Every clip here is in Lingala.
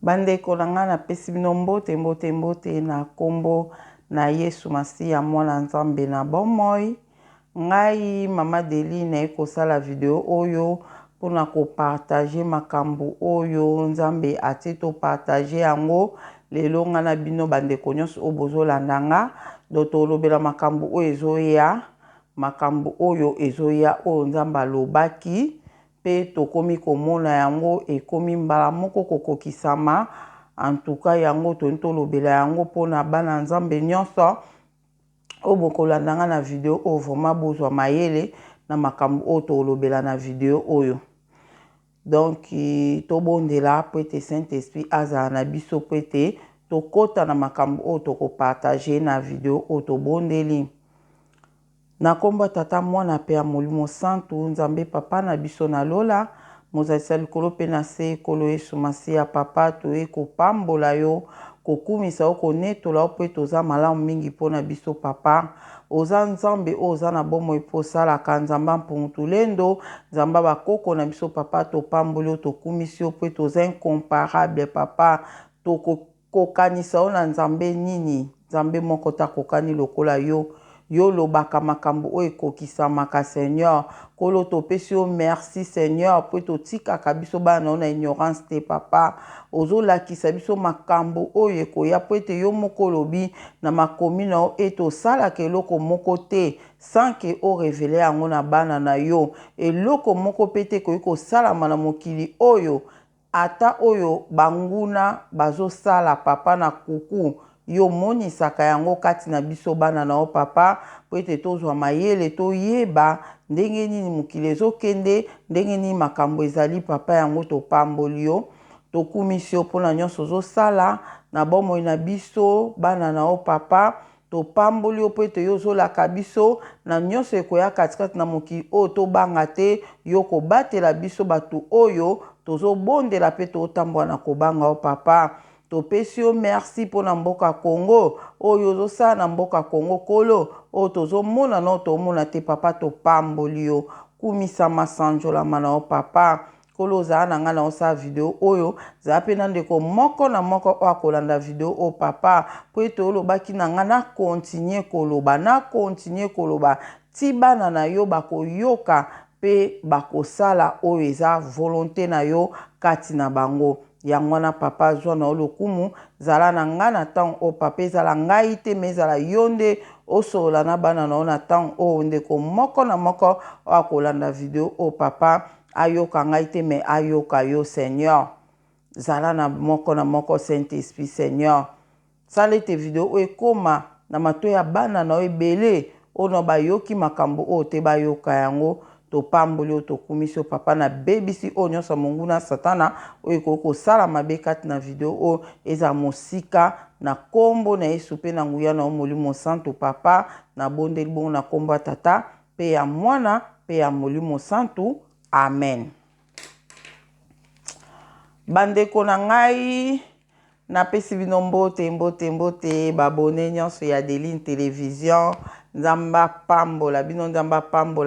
Bandeko na nga na pesi bino mbote na kombo na Yesu Masiya mwana Nzambe na bomoi. Ngai Mama Deli na ekosala video oyo pona ko partager makambo oyo Nzambe ati to partager yango lelo nga na bino bandeko nyonso obozo landanga do to lobela makambo oyo ezoya oyo Nzambe alobaki pe tokomi komona yango ekomi mbala moko kokokisama. En tout cas yango tolobela yango pona bana Nzambe nyonso obokolandanga na video oyo vraiment bozwa mayele na makambo oyo tolobela na video oyo. Donc tobondela pwete Saint-Esprit azala na biso pwete tokota na makambo oyo tokopartage na video oyo tobondeli. Na kombo tata mwana pe ya Molimo Santu Nzambe papa na biso na lola mozalisa likolo pe na se kolo Yesu Masiya papa toye kopambola yo kokumisa yo konetola yo pe toza malamu mingi mpona biso papa. Oza Nzambe oza na bomoi po osalaka Nzamba mpungutulendo Nzamba bakoko na biso papa topamboli yo tokumisi yo pe toza incomparable papa tokokanisa yo na Nzambe nini Nzambe moko takokani lokola yo. Yo lobaka makambo oyo ekokisamaka Seigneur. Kolo topesi yo merci Seigneur po totikaka biso bana na ignorance te papa. Ozolakisa biso makambo oyo ekoya po ete yo moko lobi na makomi na yo ete osalaka eloko moko te sans ke o revele yango na bana na yo. Eloko moko pe te koyi kosalama na mokili oyo ata oyo banguna bazosala papa na kuku. Yo monisaka yango kati na biso bana na o papa po ete tozwa mayele toyeba ndenge nini mokili ezokende ndenge nini makambo ezali papa yango topamboli yo tokumisi yo mpona nyonso ozosala na bomoi na biso bana na o papa topamboli yo po ete yo ozolaka biso na nyonso ekoya katikati na mokili oyo tobanga te yo kobatela biso bato oyo tozobondela pe totambola na kobanga o papa. Topesi yo merci mpona mboka Congo oyo ozosala na mboka Congo kolo oyo tozomona na tomona te papa topamboli yo kumisa masanjolama na o papa. Kolo ozala na nga na osala video oyo zala pe na ndeko moko na moko oyo akolanda video oyo papa po ete olobaki na nga na kontinue koloba ti bana na yo bakoyoka pe bakosala oyo eza volonté na yo kati na bango. Yango wana papa zwa na olokumu zala na nga na ntango o papa ezala ngai te me ezala yo nde osolola na bana na yo na ntango oyo ndeko moko na moko oyo akolanda video oyo papa ayoka ngai te me ayoka yo Seigneur. Zala na moko Saint-Esprit Seigneur. Sala ete video oyo ekoma na mato ya bana na yo ebele oyo bayoki makambo oyo te bayoka yango. Topamboli yo tokumisi yo papa na bebisi oyo nyonso monguna satana oyo ekoki kosala mabe kati na video oyo eza mosika na kombo na Yesu pe na nguya na yo Molimo Santu papa na bondeli bongo na kombo ya tata pe ya mwana pe ya Molimo Santu amen. Bandeko na ngai napesi bino mbote babone nyonso ya Deline Television. Nzamba pambola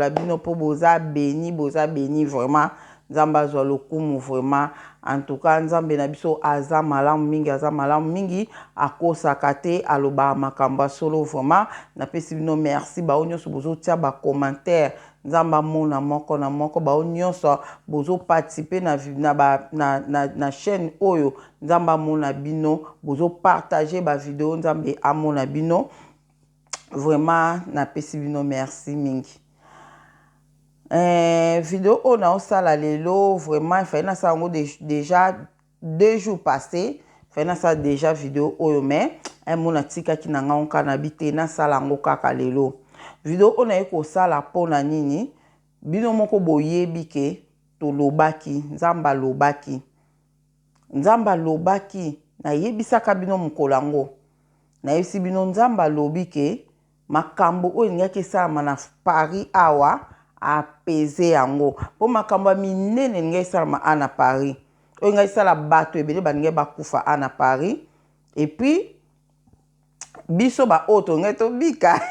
bino po boza beni vraiment. Nzamba zwa lokumu vraiment. En tout cas Nzambe na biso aza malamu mingi akosaka te aloba makambo solo vraiment. Napesi bino merci ba nyonso bozo tia ba commentaire. Nzamba mona moko na moko ba nyonso bozo participer na chaîne oyo. Nzamba mona bino bozo partager ba video Nzambe amona bino. Vraiment napesi bino merci mingi. Video on a osala lelo vraiment il na ça déjà 2 jours passés na ça déjà vidéo oyo mais mona tika ki na nga na bite na sala ngo kaka lelo. Video on a eko sala pona nini bino moko boyebi ke tolobaki Nzamba lobaki na yebisaka bino mukolango na yebisi bino Nzamba lobike makambo oyo ngaki salama na Paris awa apese yango po makambo minene ngaki salama ana Paris oyo ngaki sala bato ebele baninge bakufa ana Paris et puis biso ba oto ngaki to bika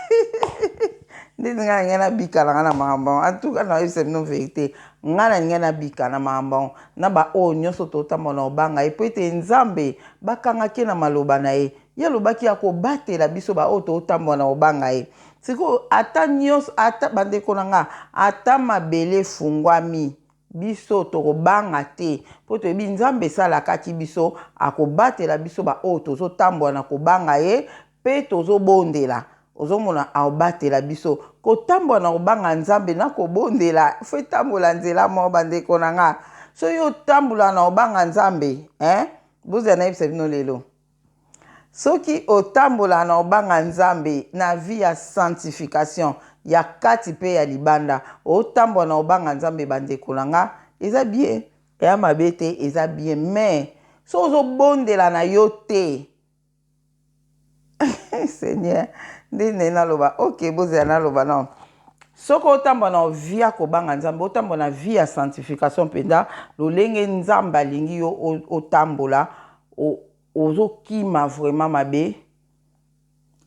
ndenge nga na bika na makambo en tout cas na yebisa bino vérité ngana ngana bika na mambo na ba o nyoso totambola obanga e po ete nzambe bakangaki na maloba na ye ye alobaki akobatela biso ba o totambola obanga ye siko ata nyos ata bandeko na nga ata mabele fungwami biso tokobanga te po toyebi nzambe esalakaki biso akobatela biso ba o tozotambola na kobanga ye pe tozobondela ozomona aobatela biso kotambola na kobanga nzambe na kobondela fo etambola nzela mo bandeko na nga so yo tambola na kobanga nzambe bozala nayebisa bino lelo soki otambola na kobanga nzambe na vie ya sanctification ya kati pe ya libanda otambola na kobanga nzambe bandeko na nga eza bien eya mabe te eza bien mais so ozobondela na yo te Seigneur ndine naloba ok bozala naloba non soko otambola na vie ya kobanga nzambe otambola na vie ya sanctification mpenza lolenge nzambe alingi yo otambola ozokima vraiment mabe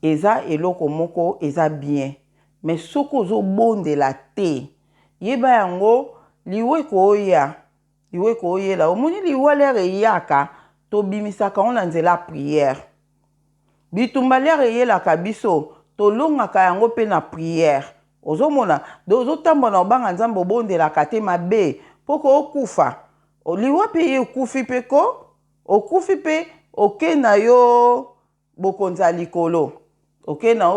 eza eloko moko eza bien mais soko ozobondela te yeba yango liwe koyela omoni liwa lere eyaka tobimisaka ngo na nzela prière bitumba lere eyelaka biso tolongaka yango mpe na prière ozomona ozotambola na obanga nzambe obondelaka te mabe poko okufa liwa mpe ye okufi mpe ko okufi mpe okenda yo bokonzi ya likolo okenda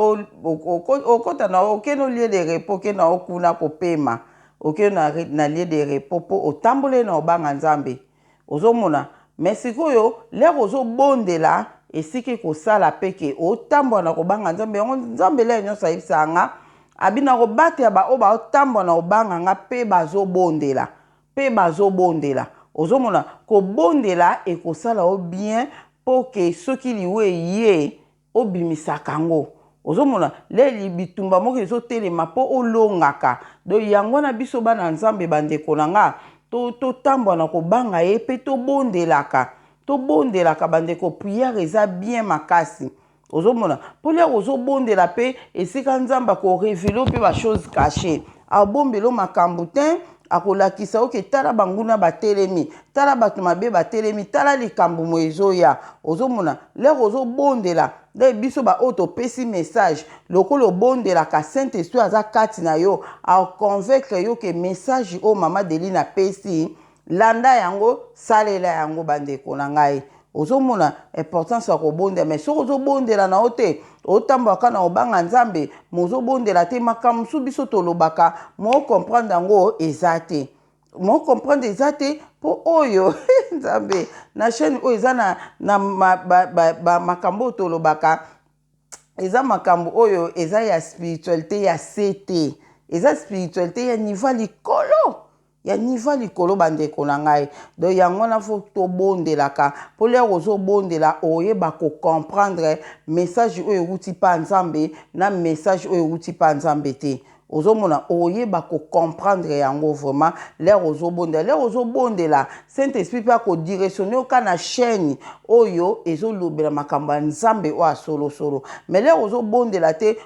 okota na okenda lie de repos okenda okuna kopema okenda na lie de repos po otambole na obanga nzambe ozomona mais sikoyo lere ozobondela esiki kosala peke otambola na kobanga nzambe yango nzambe le nyonso ayebisa nga abina kobatela bao baotambola na kobanga nga mpe bazobondela ozomona kobondela ekosala o bien po ke soki liwe ye obimisaka ngo ozomona le bitumba moko ezotelema po olongaka do yango na biso bana nzambe bandeko na nga totambola na kobanga ye mpe tobondelaka bandeko prière eza bien makasi ozomona po lere ozobondela mpe esika nzambe akorevele mpe bachose caché abombelo makambo te akolakisa oke tala banguna batelemi tala bato mabe batelemi tala likambo mo ezoya ozomona lere ozobondela nde biso baoyo topesi message lokola obondelaka saint esprit aza kati na yo aconvaincre yo ke message oyo mama Deline apesi landa yango salela yango bandeko na ngai ozomona importance ya kobondela mais soki ozobondela na yo te otambolaka na obanga nzambe mozobondela te makambo mosusu biso tolobaka comprendre yango eza te comprendre eza te po oyo nzambe na chaîne oyo eza na makambo oyo tolobaka eza makambo oyo eza ya spiritualité ya sete eza spiritualité ya niveau likolo ya niveau likolo bandeko na ngai donc yango na fo tobondelaka po lere ozobondela oyeba kocomprendre message oyo euti pa nzambe na message oyo euti pa nzambe te ozomona oyeba kocomprendre yango vraiment lere ozobondela saint esprit mpe akodirectionne oka na chaîne oyo ezolobela makambo ya nzambe oyo asolosolo mais lere ozobondela te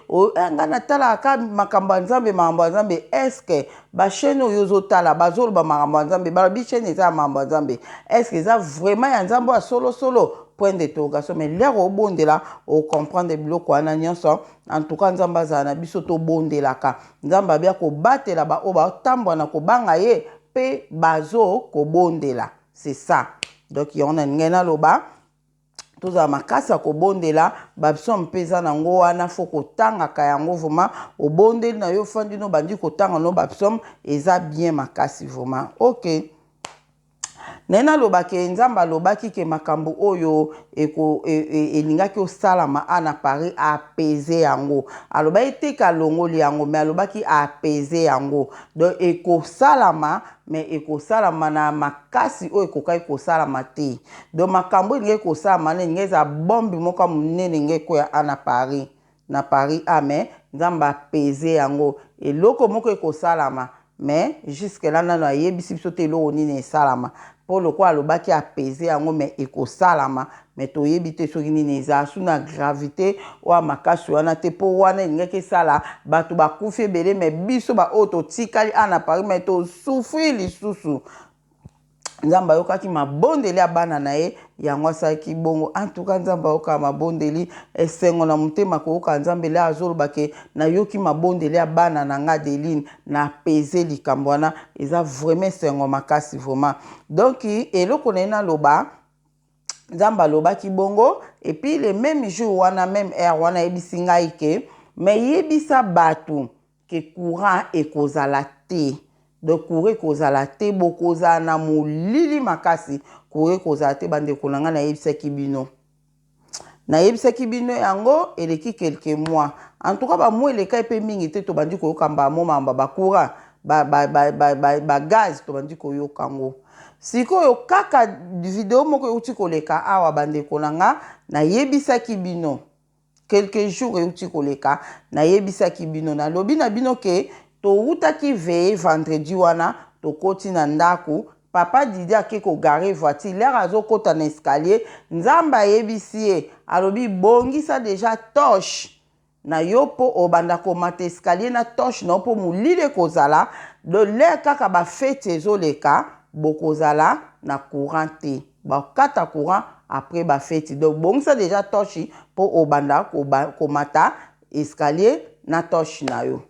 nga natalaka makambo ya nzambe eske bachaîne oyo ozotala bazoloba makambo ya nzambe balobi chaîne eza ya makambo ya nzambe eske eza vraiment ya nzambe oyo asolosolo point d'interrogation mais lere obondela ocomprendre biloko wana nyonso en tout cas nzambe azala na biso tobondelaka nzambe abia kobatela baoyo baotambola na kobanga ye mpe bazokobondela c'est ça donc yango na ndenge naloba tozala makasi ya kobondela babiso mpe eza nango wana fo kotangaka yango vraiment obondeli na yo fandi no bandi kotanga no babiso eza bien makasi vraiment ok nena alobaki nzambe alobaki ke makambo oyo elingaki osalama ana Paris apaiser yango aloba etika longoli yango mais alobaki apaiser yango donc ekosalama mais ekosalama na makasi oyo ekokaki kosalama te donc makambo elingi kosalama na elingi eza bombi moko monene elingi koya ana Paris na Paris amen nzambe apaiser yango eloko moko ekosalama mais jusque là nano ayebisi biso te eloko nini esalama pour le quoi alobaki apaiser yango mais ekosalama mais toyebi te soki nini eza su na gravité oya makasi wana te mpo wana elingaki esala bato bakufi ebele mais biso baoyo totikali ana Paris mais tosufri lisusu nzambe ayokaki mabondeli ya bana na ye yango asalaki bongo antuka nzambe ayoka mabondeli esengo na motema koyoka nzambe le azolobake nayoki mabondeli ya bana na nga Adeline na apese likambo wana eza vraiment esengo makasi vraiment donc eloko na ye naloba nzambe alobaki bongo et puis le même jour wana même heure wana yebisi ngai ke mais yebisa bato ke courant ekozala te de courant ekozala te bokozala na molili makasi courant ekozala te bandeko na ngai nayebisaki bino yango eleki quelques mois en tout cas bamwa eleka epe mingi te tobandi koyoka mbamomamba bacourant bagaz tobandi koyoka yango sikoyo kaka video moko euti koleka awa bandeko na nga nayebisaki bino quelques jours euti koleka nayebisaki bino nalobi na bino ke toutaki veye vendredi wana tokoti na ndako papa Didi ake kogare voiture lere azokota na escalier nzambe ayebisi ye alobi bongisa deja torche na yo po obanda komata escalier na torche na yo po molile kozala de lere kaka bafete ezoleka bokozala na courant te bakata courant après bafete donc bongisa deja torche po obanda komata escalier na torche na yo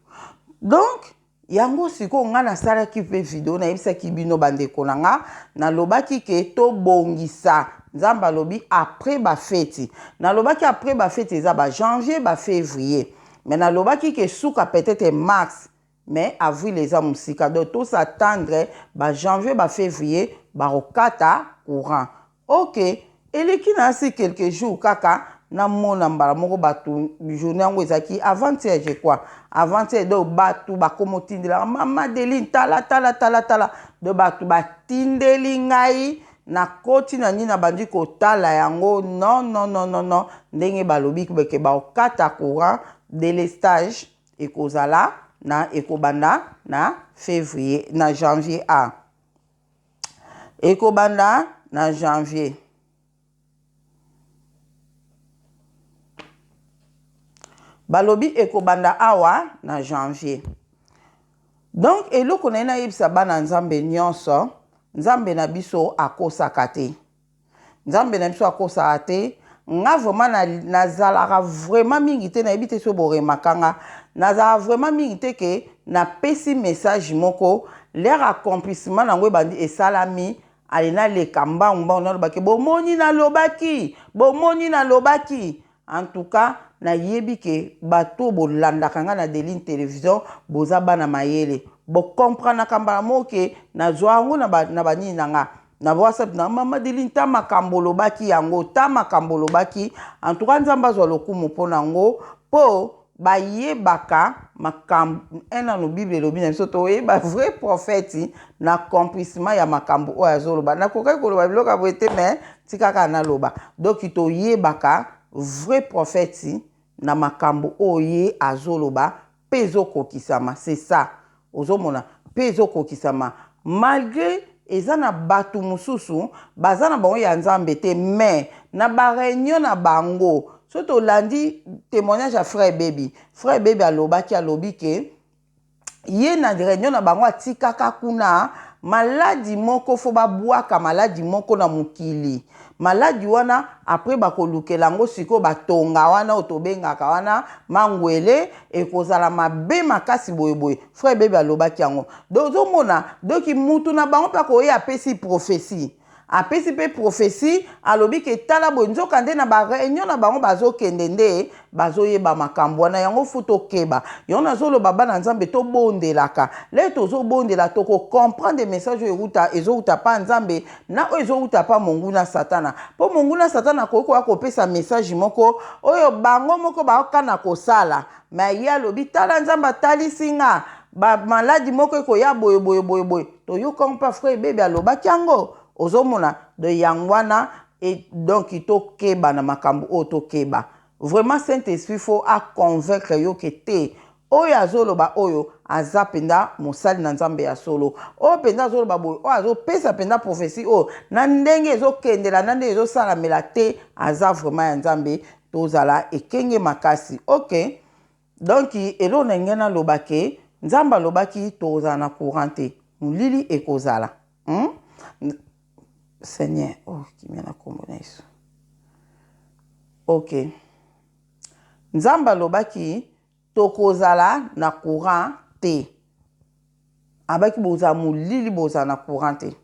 donc yango siko nga nasalaki mpe video nayebisaki bino bandeko na nga nalobaki ke tobongisa nzambe alobi après bafeti nalobaki après bafeti eza janvier février mais nalobaki ke suka peut-être mars mais avril eza mosika donc tosatendre janvier février bakokata courant ok eleki nasi quelques jours kaka namona mbala moko bato journée yango ezaki avant-hier je crois avant-hier do bato bakomotindela mama Adeline tala do bato batindeli ngai na koti na nini na bandi kotala yango non ndenge balobi ke bakokata courant délestage ekozala na ekobanda na février na janvier ekobanda na janvier balobi ekobanda awa na janvier donc eloko na ye nayebisa bana nzambe nyonso nzambe na biso akosaka te nga vraiment nazalaka vraiment mingi te nayebi te so boremakanga nazalaka vraiment mingi te ke napesi message moko leur accomplissement nango ebandi esalami alina leka mbangu nalobaki bomoni nalobaki en tout cas nayebi ke bato bolandaka nga na Adeline télévision boza bana mayele bokompranaka mbala moke nazwa yango na banini na nga na WhatsApp na mama Adeline ta makambo lobaki yango en tout cas nzambe azwa lokumu mpo nango mpo bayebaka makambo ena no Bible elobi na biso toyeba vrai prophète na accomplissement ya makambo oyo azoloba nakokaki koloba biloko ya boye te mais tikaka naloba donc toyebaka vrai prophète na makambo oye azoloba pe ezokokisama c'est ça ozomona pe ezokokisama malgré eza na bato mosusu baza na bango ya nzambe te mais na bareunion na bango so tolandi témoignage ya frère Baby alobi ke ye na réunion na bango atikaka kuna maladi moko fo babwaka maladi moko na mokili maladi wana après bakolukela yango siko batonga wana otobengaka wana mangwele ekozala mabe makasi boyeboye frère Baby alobaki yango donc ozomona doki mutu na bango mpe akoye apesi prophétie apesi pe prophétie alobi ke tala boye nzoka nde na bareunion na bango bazokende nde bazoyeba makambo wana yango fu tokeba yango nazoloba bana nzambe tobondelaka le tozobondela tokocomprendre message oyo ezouta pa nzambe na oyo ezouta pa monguna satana mpo monguna satana akoki koya kopesa message moko oyo bango moko bakokana kosala me ye alobi tala nzambe atalisi nga bamaladi moko ekoya boye toyoka mpa frère Baby alobaki yango ozomona de yangwana et donc tokeba na makambo oyo tokeba vraiment Saint-Esprit faut a convaincre yo ke te oyo azoloba oyo aza penda mosali na nzambe ya solo o penda azoloba boye o azopesa penda prophétie o na ndenge ezokendela na ndenge ezosalamela te aza vraiment ya nzambe tozala ekenge makasi. Ok, donc elo na ngai nalobaki nzambe alobaki tozala na courant te molili ekozala. Seigneur, oh kimia na kombo na Yesu. Ok, nzambe alobaki tokozala na courant te abaki boza molili boza na courant te.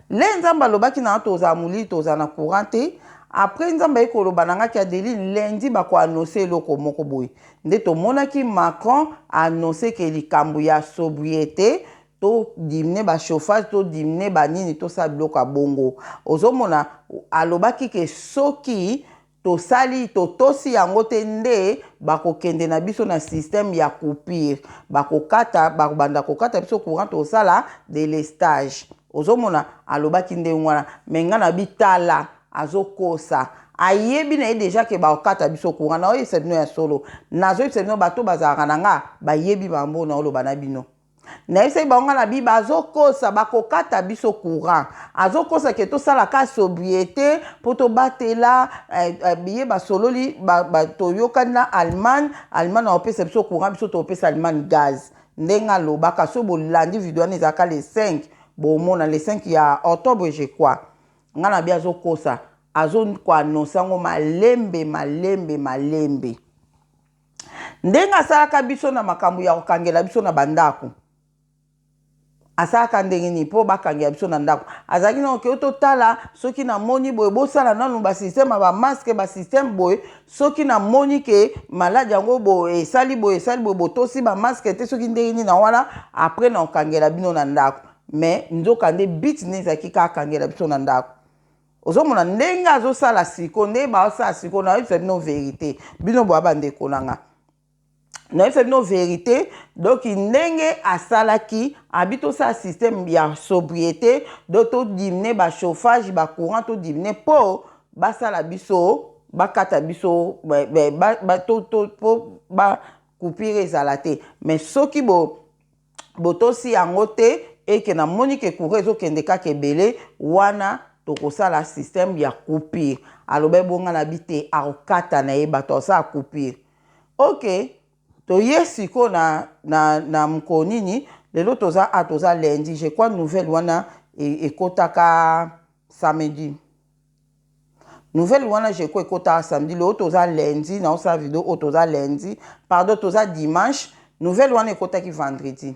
Le nzambe alobaki na toza molili toza na courant te. Après nzambe ekoloba nanga ki adeli lundi bako annoncer eloko moko boye nde tomonaki Macron annoncer ke likambo ya sobriété to dimine ba chauffage to dimine ba nini to sa biloko ya bongo ozomona alobaki ke soki tosali totosi yango te nde bakokende na biso na système ya coupure bakokata bakobanda kokata biso courant tosala délestage ozomona alobaki nde wana menga na bitala azokosa ayebi na ye déjà ke bakokata biso courant na oyebisa bino ya solo nazoyebisa bino bato bazalaka na nga bayebi bambo na oloba na bino nayebisa bango na bi bazokosa bakokata biso courant azokosa ke tosala ka sobriété po tobatela biye basololi toyokani na Allemagne na opesa biso courant biso topesa Allemagne gaz ndenge alobaka so bolandi video wana ezalaka le 5 bomona le 5 ya octobre je crois nga na bi azokosa azokoannonce yango malembe ndenge asalaka biso na makambo ya kokangela biso na bandako asalaka ndenge nini mpo bakangela biso na ndako azalaki na oke totala soki na moni boye bosala nanu basystème ya bamaske basystème boye soki na moni ke maladi yango boye esali boye botosi bamaske te soki ndenge nini na wana apres na kokangela bino na ndako mais nzoka nde biti nde ezalaki kaka kangela biso na ndako ozomona ndenge azosala siko nde baosala siko nayebisa bino vérité bino boya bandeko nanga nayebisa bino vérité donc ndenge asalaki abi tosala système ya sobriété donc todimine bachauffage bacourant todimine mpo basala biso bakata biso po bacoupure ezala te mais soki botosi yango te eke na moni ke courant ezokende kaka ebele wana tokosala système ya coupure alobe bonga na bi te akokata na ye bato asala coupure. Ok, toye siko na moko nini lelo toza lundi je crois nouvelle wana ekotaka samedi nouvelle wana je crois ekotaka samedi lelo toza lundi na osala video o toza lundi pardon toza dimanche nouvelle wana ekotaki vendredi.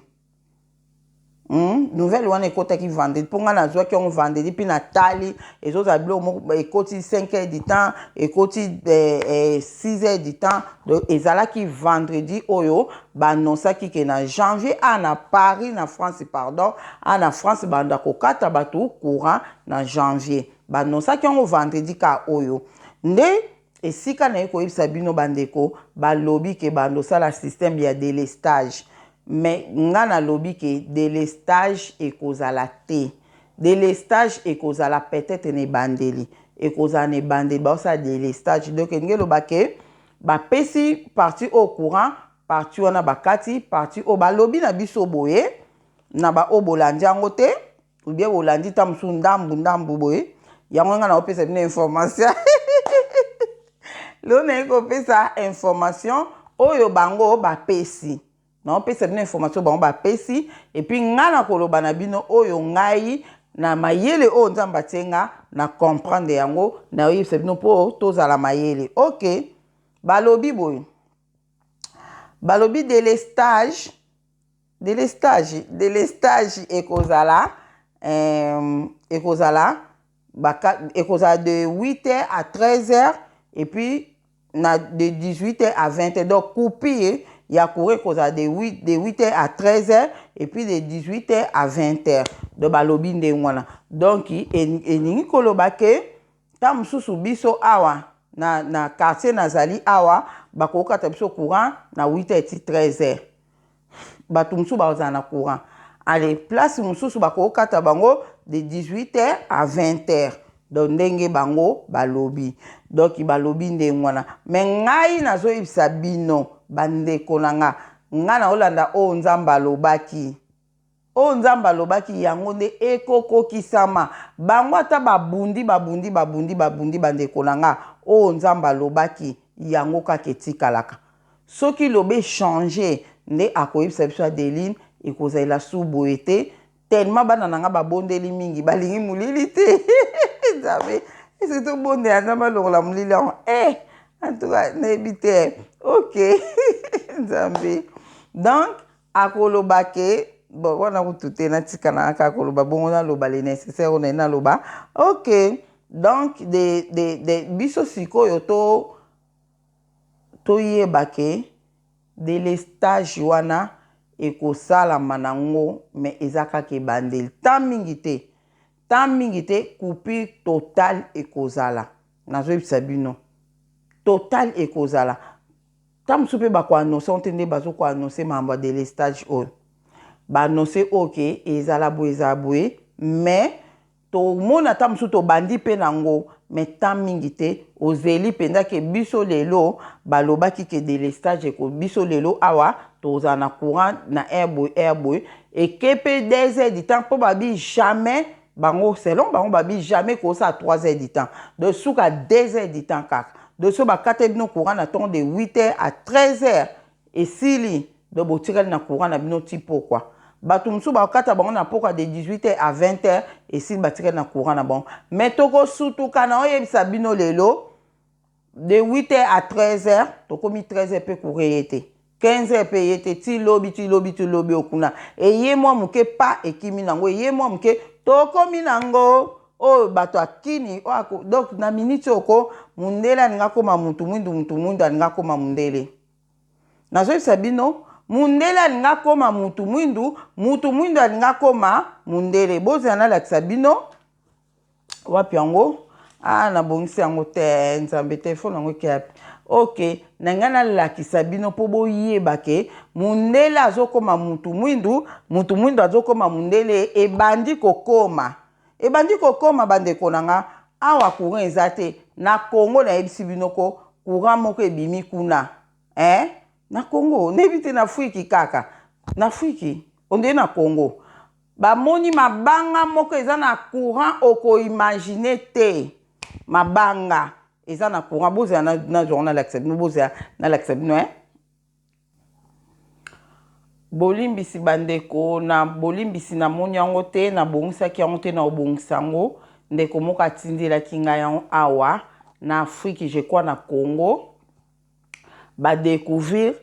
Nouvelle wana ekotaki vendredi mpo nga nazwaki yango vendredi mpe natali ezozala biloko moko ekoti 5 heures du temps ekoti 6 heures du temps donc ezalaki vendredi oyo baannonsaki ke na janvier na Paris na France pardon na France banda kokata bato courant na janvier baannonsaki yango vendredi ka oyo nde esika na ye koyebisa bino bandeko balobi ke bandosala système ya délestage. Mais nga na lobi ke délestage ekozala te délestage ekozala peut-être ne bandeli ekozala ne bandeli baosa délestage donc ngelo bake bapesi parti au courant parti wana bakati parti o balobi na biso boye na ba obolandi yango te ou bien bolandi ta musu ndambu boye yango nga na opesa bino information lo na ekopesa information oyo bango bapesi na pesa bino information bango bapesi et puis nga na koloba na bino oyo ngai na mayele o nzamba tenga na comprendre yango na oyebisa bino po tozala mayele. Ok, balobi boye balobi délestage ekozala de 8h à 13h et puis de 18h à 20h donc coupure ya courant ekozala de 8h à 13h et puis de 18h à 20h donc balobi ndenge wana donc eningi koloba ke ta mosusu biso awa na quartier nazali awa bakokata biso courant na 8h ti 13h bato mosusu bazala na courant ale place mosusu bakokata bango de 18h à 20h donc ndenge bango balobi donc balobi ndenge wana mais ngai nazoyebisa bino bandeko na nga na olanda o nzambe alobaki o nzambe alobaki yango nde ekokokisama bango ata babundi bandeko na nga o nzambe alobaki yango kaka etikalaka soki lobe changer nde akoyebisa biso Adeline ekozala su boye te tellement bana na nga babondeli mingi balingi molili te nzambe ese tobondela nzambe alongola molili yango en tout cas nayebi te ok nzambe donc akoloba ke bon wana kutu te natika na kaka koloba bongo naloba le nécessaire ona naloba ok donc de biso sikoyo toyeba ke délestage wana ekosalama nango mais eza kaka ebandeli tant mingi te coupure totale ekozala nazoyebisa bino total ekozala ta mosusu mpe bakoannonce ote nde bazokoannonce mambo ya délestage oyo baannonce oke ezala boye mais tomona ta mosusu tobandi mpe nango mais ta mingi te ozeli mpenza ke biso lelo balobaki ke délestage biso lelo awa tozala na courant na air boye eke mpe 2 heures du temps mpo babi jamais bango selon bango babi jamais kosa 3 heures du temps de suka 2 heures du temps kaka de so bakate bino courant na temps de 8 heures à 13 heures esili de botikali na courant na bino ti pourquoi bato mosusu bakata bango na poka de 18 heures à 20 heures esili batikali na courant na bango mais tokosutuka na oyebisa bino lelo de 8 heures à 13 heures tokomi 13 heures mpe courant ye te 15 heures mpe ye te ti lobi okuna eye mwa moke pa ekimi nango eye mwa moke tokomi nango oyo bato akini donc na miniti oko mundele alinga koma mutu mwindu alinga koma mundele nazoyebisa bino mundele alinga koma mutu mwindu alinga koma mundele bozala nalakisa bino wapi yango nabongisi yango te nzambe telefone yango ekeyapi ok na ngai nalakisa bino mpo boyeba ke mundele azokoma mutu mwindu azokoma mundele ebandi kokoma bandeko na nga awa courant eza te na Congo nayebisi bino ko courant moko ebimi kuna na Congo nayebi te na Afriki kaka na Afriki onde na Congo bamoni mabanga moko eza na courant okoimagine te mabanga eza na courant bozala na journal lakisa bino bozala na lakisa bino bolimbisi bandeko na bolimbisi na moni yango te na bongisaki yango te na obongisa yango ndeko moko atindelaki ngai yango awa na Afrique je crois na Congo badécouvrir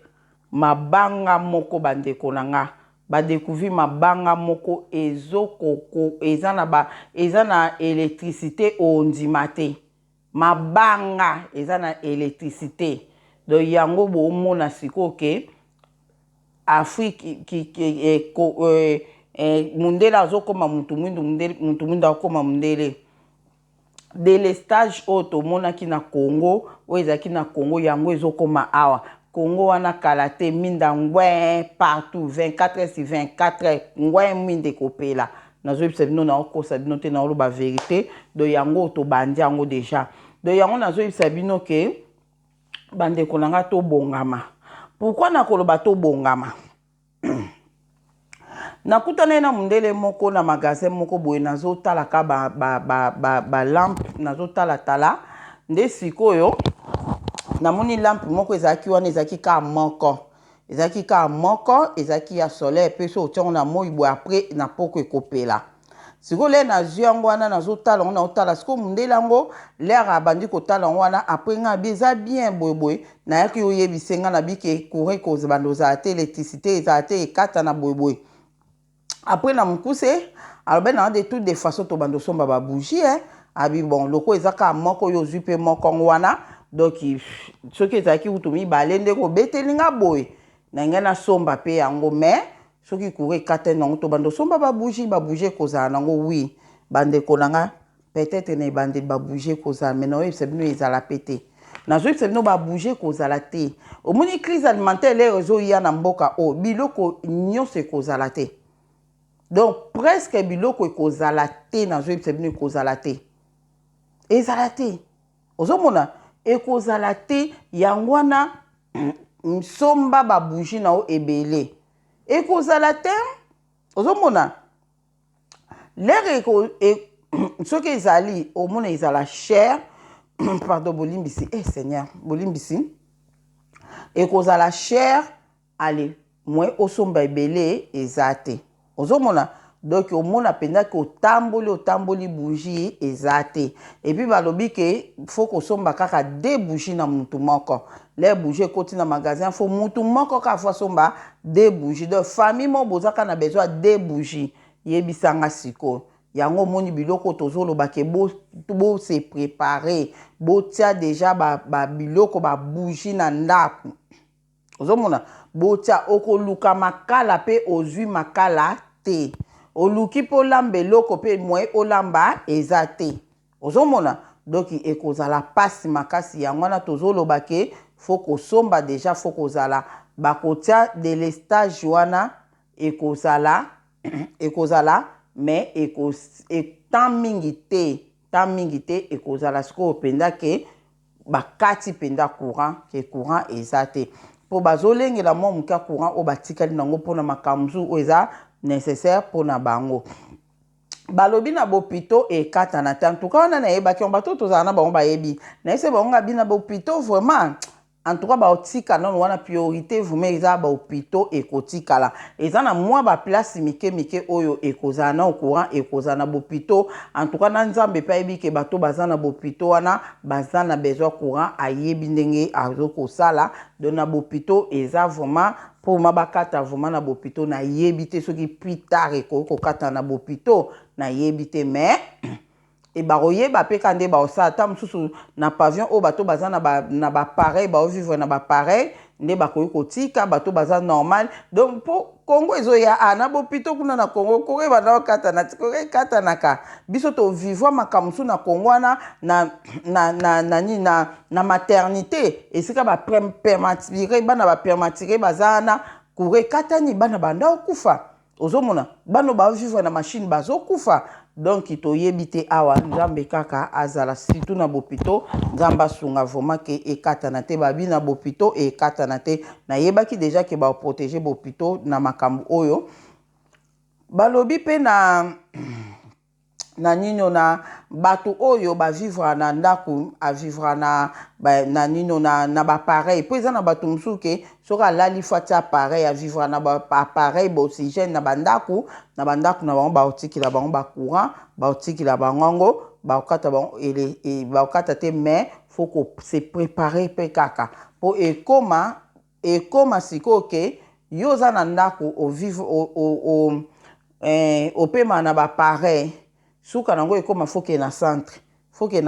mabanga moko bandeko na nga badécouvrir mabanga moko ezokoko eza na électricité ondima te mabanga eza na électricité do yango bomona sikoyo ke Afrique mundele azokoma mutu mwindu akoma mundele délestage oyo tomonaki na Congo oyo ezalaki na Congo yango ezokoma awa Congo wana kala te minda ngwe partout 24 heures sur 24 heures ngwe minde kopela nazoyebisa bino naokosa bino te naoloba vérité do yango tobandi yango déjà do yango nazoyebisa bino ke bandeko na nga tobongama pourquoi nakoloba tobongama nakutana na mundele moko na magasin moko boye nazotalaka ba lampe nazotala nde sikoyo namoni lampe moko ezalaki wana ezalaki ka moko ezalaki ya soleil pe so otiango na moi boye après na poko ekopela sikoyo le nazwi yango wana nazotala yango naotala sikoyo mundele yango lere abandi kotala yango wana après nga bi eza bien boyeboye nayaki oyebise nga na bike courant kozala ozala te électricité ezala te ekata na boyeboye après na mukuse alobe na de toutes des façons to bando somba ba bougie abi bon loko ezaka moko yo zui pe moko wana donc soki ezaki utumi balende ko betelinga boy na ngana somba pe yango mais soki courant ekata nango to bando somba ba bougie kozala nango oui bande konanga peut-être ne bande ba bougie kozala mais na oyebisa bino ezala pété nazoyebisa bino ba bougie kozala te omoni crise alimentaire le ezoya na mboka o biloko nyonso ekozala te donc presque biloko ekozala te nazoyebisa bino ekozala te ezala te ozomona ekozala te yango wana somba ba bougie na o ebele ekozala te ozomona l'air soki ezali omona ezala cher pardon bolimbisi Seigneur bolimbisi ekozala cher ale moi osomba ebele eza te ozomona donc omona penda ke otamboli bougie eza te et puis balobi ke faut kosomba kaka 2 bougie na mutu moko les bougies ekoti na magasin faut mutu moko ka fa somba 2 bougies de famille mo bozaka na besoin 2 bougies yebisanga siko yango moni biloko tozoloba ke bo se préparer bo tia déjà ba biloko ba bougie na ndaku ozomona bo tia okoluka makala pe ozwi makala te oluki po lamba eloko pe mwe olamba eza te ozomona donc ekozala pasi makasi yango wana tozoloba ke faut kosomba déjà faut kozala bakotia délestage wana ekozala mais tant mingi te ekozala siko penda ke bakati penda courant ke courant eza te po bazolengela mwa muka courant o batikali nango pona makamzu o eza nécessaire pona bango balobi na bopito ekata na te en tout cas wana nayebaki on bato tozala na bango bayebi nayese bango ngabi na bopito vraiment en tout cas baotika nano wana priorité vraiment eza baopito ekotikala eza na mwa baplace mike oyo ekozala na courant ekozala na bopito en tout cas na nzambe pe ayebi ke bato baza na bopito wana baza na besoin courant ayebi ndenge azokosala donc na bopito eza vraiment pour mabakata vraiment na bopito na yebite soki plus tard ekokata na bopito na yebite mais et baroyeba pe kande ba osa ta mususu na pavillon o bato baza na ba pareil ba vivre na ba pareil nde bakoyi kotika bato baza normal donc po Congo ezoya na bopito kuna na Congo kore bana kata na tikore kata naka biso to vivre makamusu na Congo na maternité esika ba permatiré bana ba permatiré bazana kore kata ni bana banda okufa ozomona bano ba vivre na machine bazokufa donc toyebite awa nzambe kaka azala surtout na bopito nzamba sunga vraiment ke ekata na te babi na bopito ekata na te na yebaki déjà ke ba protéger bopito na makambu oyo balobi pe na nino na bato oyo ba vivre na ndaku a vivre na nino na ba pareil po eza na bato musuke soka lali fatia pareil a vivre na ba pareil ba oxygène na bandaku na bango ba otiki la bango ba courant ba otiki la bango ba okata bango et ba okata te mais faut ko se préparer pe kaka po ekoma siko ke yoza na ndaku o vivre o pema na ba pareil suka nango ekoma faut que na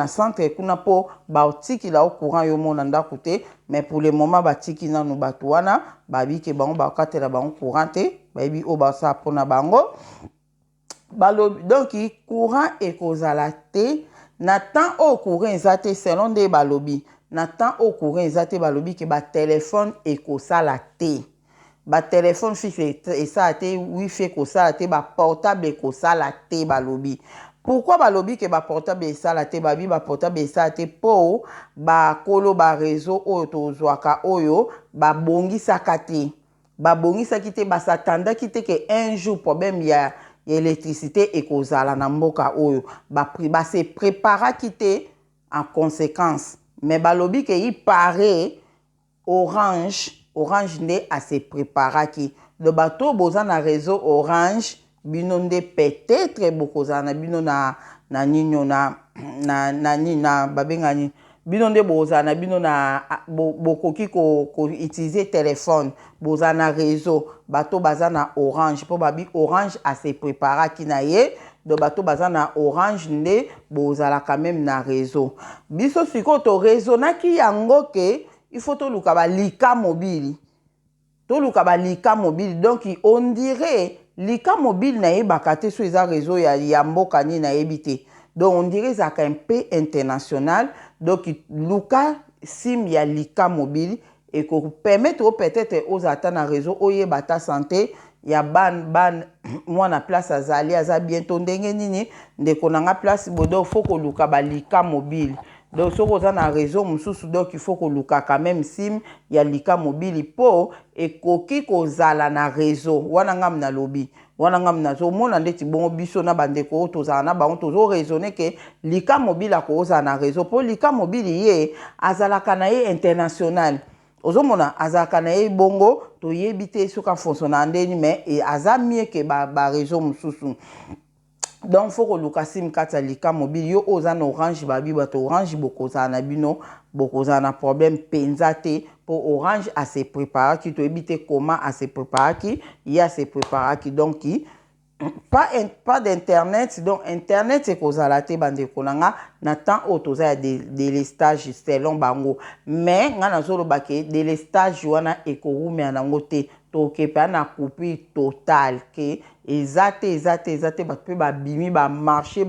centre kuna po baotiki la au courant yo mona ndaku te mais pour le moment batiki nanu bato wana babike bango bakatela bango courant te bayebi o basa pona bango balobi donc courant ekozala te na temps au courant eza te selon nde balobi na temps au courant eza te balobi ke ba téléphone ekosala te ba téléphone fixe esala te wifi ekosala te ba portable ekosala te balobi. Pourquoi balobi ke ba portable esala te babi ba portable esala te po ba kolo ba réseau oyo tozwaka oyo ba bongisaka te ba bongisaki te ba s'attendaki te ke un jour problème ya électricité ekozala na mboka oyo ba se préparaki te en conséquence mais balobi ke y paraît Orange nde a se préparaki le bateau boza na réseau Orange bino nde peut-être bokozala na bino na nino na babengani bino nde bozala na bino na bokoki ko utiliser téléphone bozala na réseau bato baza na Orange po babi Orange a se préparaki na ye de bato baza na Orange nde bozala quand même na réseau biso siko to réseau naki yango ke il faut to luka ba lika mobile donc on dirait lika mobile na yebaka te so eza réseau ya mboka ni na yebite donc on dirait ça un peu international donc luka sim ya lika mobile et ko permettre peut-être aux ata na réseau oyeba ta santé ya ban mwana place azali aza bientôt ndenge nini ndeko nanga place bodo faut ko luka ba lika mobile donc ce qu'on a réseau mususu donc il faut que luka quand même sim ya lika mobile po et koki kozala na réseau wana ngam na lobby wana ngam na zo mona ndeti bongo biso na bandeko tozala na bango tozo raisonner que lika mobile akoza na réseau po lika mobile ye azalaka na ye international ozomona azalaka na ye bongo toyebi te soka fonctionner ndeni mais aza mieux que ba réseau mususu. Donc faut que lukasim kata lika mobile yo oza na orange babi bato orange bokoza na bino bokoza na problème penzate pour orange à se préparer qui to éviter comment à se préparer qui il y a se préparer qui donc qui pas d'internet donc internet c'est koza la te bande konanga na temps autoza des stages selon bango mais ngana zolo bake des stages wana ekorume anango te to kepa na coupure totale que ezate bato pe ba bimi ba marché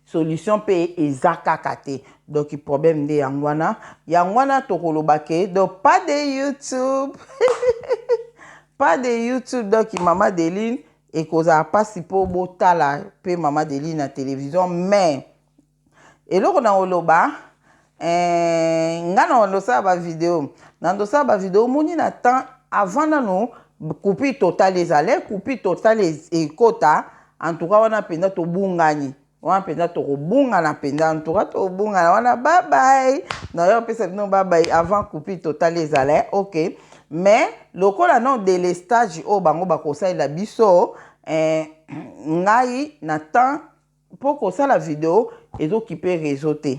solution pe ezakaka te donc problème de yangwana to kolobake donc pas de YouTube pas de YouTube donc Maman Deline et koza pas si po botala pe Maman Deline na télévision mais et là on a oloba ngana ondosa ba vidéo nandosa ba vidéo moni na temps avant nano coupi total les allées coupi total les ekota en tout cas wana penda to bungani wana penda to bunga na penda en tout cas to bunga wana bye bye na yo pesa no bye bye avant coupi total les allées OK mais lokola non délestage o bango bakosa la biso ngai na temps pour kosa la vidéo ezokipe réseau te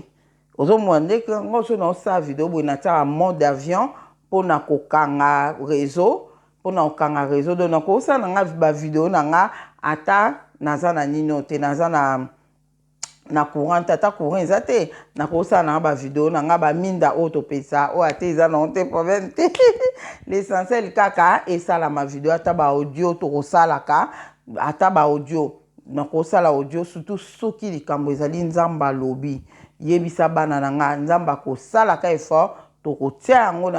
ozomwande que ngoso na sa vidéo bona ta mode d'avion pour na kokanga réseau pour na kokanga réseau donc na kosa na nga ba vidéo na nga ata naza na nino te naza na courant tata courant ezate na kosa na ba vidéo na nga ba minda auto pesa o ate eza na honte problème te l'essentiel kaka et ça la ma vidéo ata ba audio to kosala ka ata ba audio na kosala audio surtout soki likambo ezali nzamba lobi yebisa bana na nga nzamba kosala ka effort to kotia yango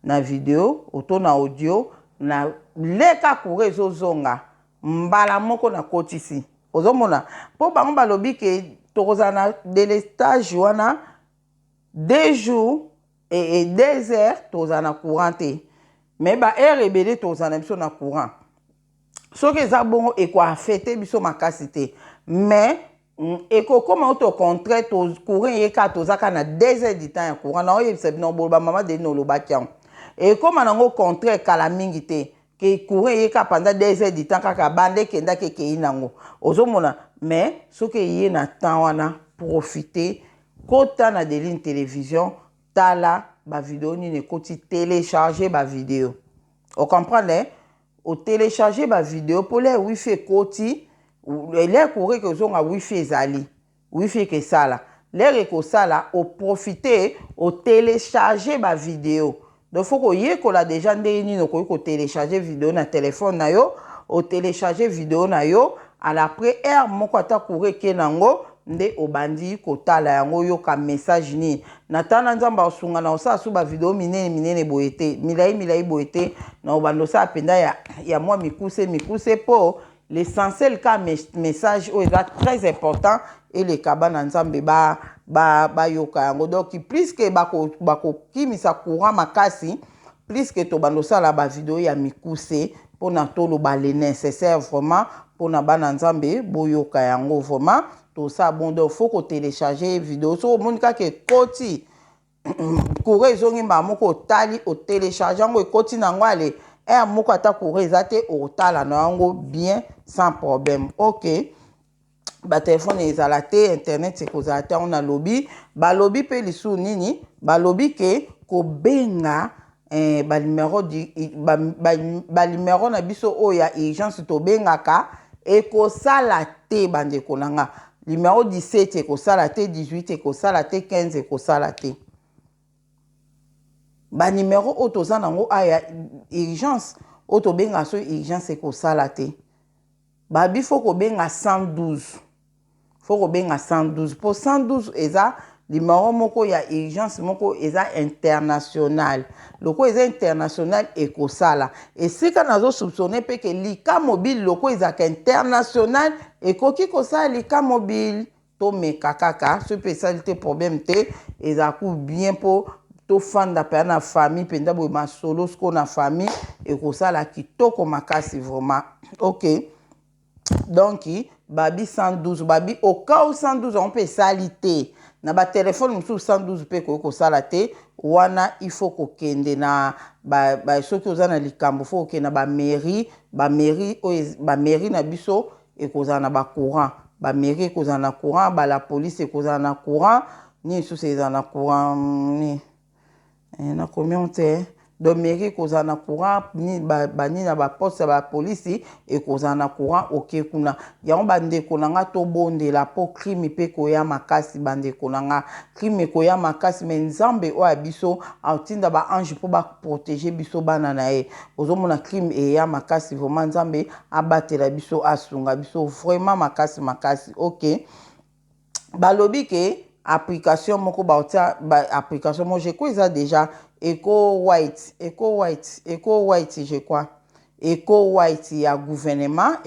na vidéo auto na audio na leka courant ezozonga mbala moko na kotisi ozomona po bango balobi ke tokozana délestage wana 2 jours et 2 heures tozana courant te mais ba heure ebele tozana biso na courant soki eza bongo ekoafete biso makasi te mais ekokoma oto contraire to courant yeka tozaka na 2 heures du temps ya courant na oyebisa bino boloba Maman Deline olobaki yango ekoma nango contraire kala mingi te ke courant yeka pendant 2 heures du temps kaka bande kenda ke kei nango ozomona mais soki ye na temps wana profiter kota na Deline télévision tala ba vidéo nini ekoti télécharger ba vidéo o comprendre o télécharger ba vidéo pour les wifi ekoti les courant que zonga wifi ezali wifi ke sala les ko sala o profiter o télécharger ba vidéo donc faut que ye ko la déjà ndeni no ko télécharger vidéo na téléphone na yo o télécharger vidéo na yo à l'après heure moko ata courant ke nango nde obandi kotala yango yoka message ni natana nzamba osunga na osa suba video minene boyete milai boyete na obando sa penda ya moi mikuse po l'essentiel ka message o est très important et le kabana nzambe ba yoka yango donc plus que bako kimisa courant makasi plus que to bando sala ba video ya mikuse pour na tolo ba le nécessaire vraiment pour na bana nzambe boyoka yango vraiment tout ça bon donc faut que télécharger vidéo so monika ke koti courant ezongi ba moko tali o télécharger ngo ekoti nango ale moko ata courant ezate o tala nango bien sans problème OK ba téléphone ezala te internet c'est kozala te on a lobby ba lobby pe lisu nini ba lobby ke ko benga ba numéro na biso o ya urgence to bengaka e ko sala te bande konanga numéro 17 ekosala te 18 ekosala te 15 ekosala te ba numéro oyo toza nango aya urgence oyo tobenga so urgence ekosala te babi fo kobenga 112 fo kobenga 112 po 112 eza numéro moko ya urgence moko eza international loko eza international ekosala esika nazo soupçonner peke lika mobile loko ezaka international ekoki kosala lika mobile to meka kaka so pe sali te problème te ezaku bien po to fanda pe na famille penda boye masolo sko na famille ekosala kitoko makasi vraiment. Ok, donc babi 112 babi au cas où 112 on peut saliter na ba téléphone musu 112 pe ko sala te wana il faut ko kende na ba soki ozana likambo faut ke na ba mairie na biso e kozana na ba courant ba mairie kozana na courant ba la police e kozana na courant ni sous ces na courant ni na combien te donc mairie kozana na courant ni ba ni na ba poste ba police e kozana na courant ok kuna yango bande konanga to bonde la po crime pe koya makasi bande konanga crime koya makasi mais nzambe o abiso autinda ba ange po ba protéger biso bana na e ozomona crime e ya makasi vraiment nzambe abatela biso asunga biso vraiment makasi. Ok, balobi ke application moko baotia application moi je crois ça déjà Eco White je crois Eco White ya gouvernement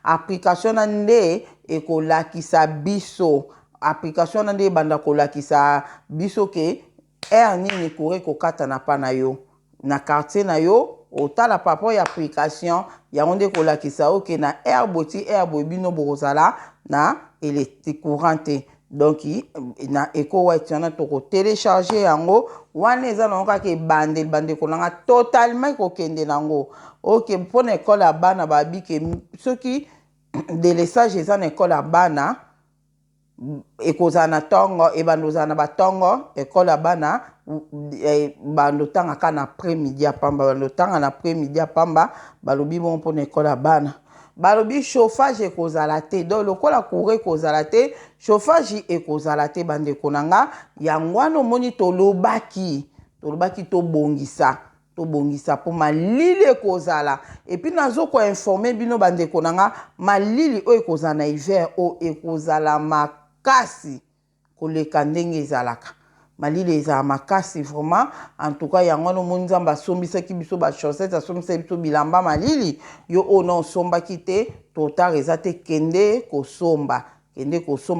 application na nde eko lakisa biso application na nde banda ko lakisa biso ke nini kore ko kata na pa na yo na quartier na yo otala papa ya application ya onde ko lakisa ok na boti bino bozala na électrique courante. Donc na Eco White yana to ko télécharger yango wana eza na kaka bande konanga totalement ko kende nango. Ok, pour l'école à bana babi ke soki délesage eza na école à bana ekozana tongo e bandozana batongo école à bana bandotanga ka na après-midi ya pamba balobi bon pour l'école à bana balobi chauffage ekozala te donc lokola courant ekozala te chauffage ekozala te bande konanga yangwano moni tolobaki tobongisa po malili ekozala et puis nazo ko informer bino bande konanga malili o ekozala na hiver o ekozala makasi koleka ndenge ezalaka malili ezala makasi vraiment en tout cas yango moni nzamba sombisaki biso ba chaussette asombisa biso bilamba malili yo ono sombaki te total ezate kende kosomba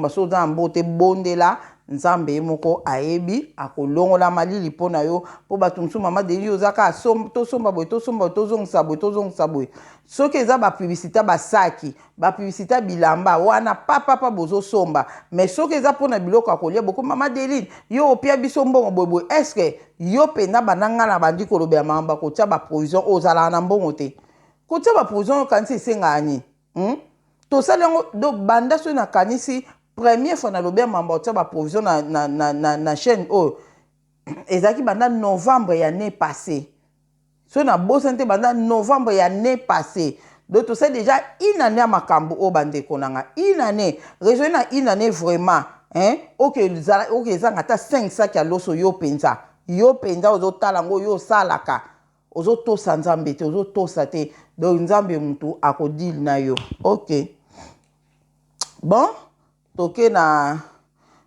so za mbote bondela nzambe moko ayebi akolongola malili pona yo po batumsu mama de yo zaka tosomba boy tozongisa boy soki eza ba publicité basaki ba publicité bilamba wana papa bozo somba mais soki eza pona biloko akolia boko mama Deline yo opia biso mbongo boy est-ce que yo penda bananga na bandi kolobela mamba ko tia ba provision ozala na mbongo te ko tia ba provision kanisi senga ani to salengo do banda so na kanisi première fois na lobia mamba tia ba provision na chaîne ezaki banda novembre ya année passée so na bosante banda novembre ya année passée donc tu sais déjà une année à makambo o bande konanga une année raison na une année vraiment OK za ngata 5 sacs ya loso yo penza ozo talango yo salaka ozo to sanzambe te ozo to sate donc nzambe mutu akodil na yo. OK, bon toke na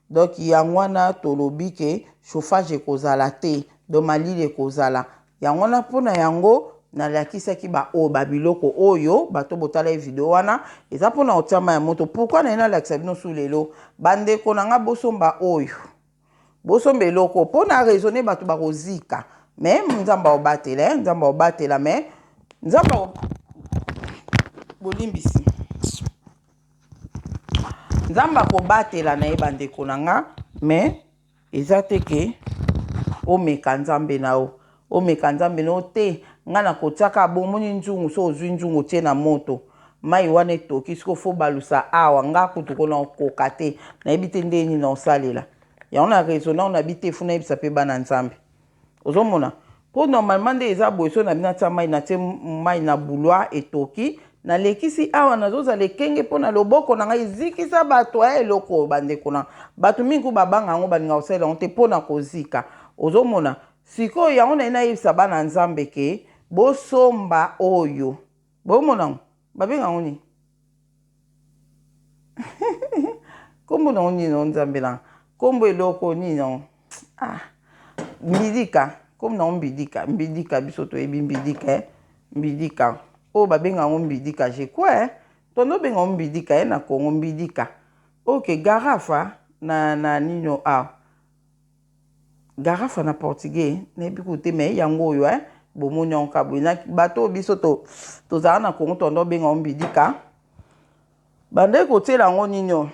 donc yangwana tolobi ke chauffage ekozala te donc malili ekozala yangwana pona yango na lakisaki babiloko oyo bato botala video wana eza pona otiama ya moto pourquoi na lakisa bino sous lelo bandeko nanga bosomba oyo bosomba eloko pona raisonner bato bakozika mais nzamba obatela mais nzamba bolimbisi nzamba kobatela na ye bandeko nanga mais eza te ke omeka nzambe na o te ngana kotiaka bomoni nzungu so ozwi nzungu tie na moto mai wana etoki siko fo balusa awa nga kutu kona okoka te nayebi te ndeni na osalela yango na raisonna ona bi te funa yebisa pe bana nzambe ozomona po normalement nde eza boye so na bina tia mai na tie mai na bouloir etoki na lekisi awa nazozala ekenge mpo na loboko na ngai ezikisa bato ya eloko bandeko na bato mingi babanga yango baninga kosalela yango te mpo na kozika ozomona sikoyo yango na ye nayebisa bana nzambe ke bosomba oyo bomona yango babenga yango nini kombo nango nini nango nzambe na kombo eloko nini nango mbidika kombo nango mbidika biso toyebi mbidika oyo babenga yango mbidika je crois tondo benga mbidika na Congo mbidika ok garafa na nino garafa na portugais nebi kote me yango oyo bomoni onka boina bato biso tozala na Congo tondo benga mbidika bande kotiela yango nino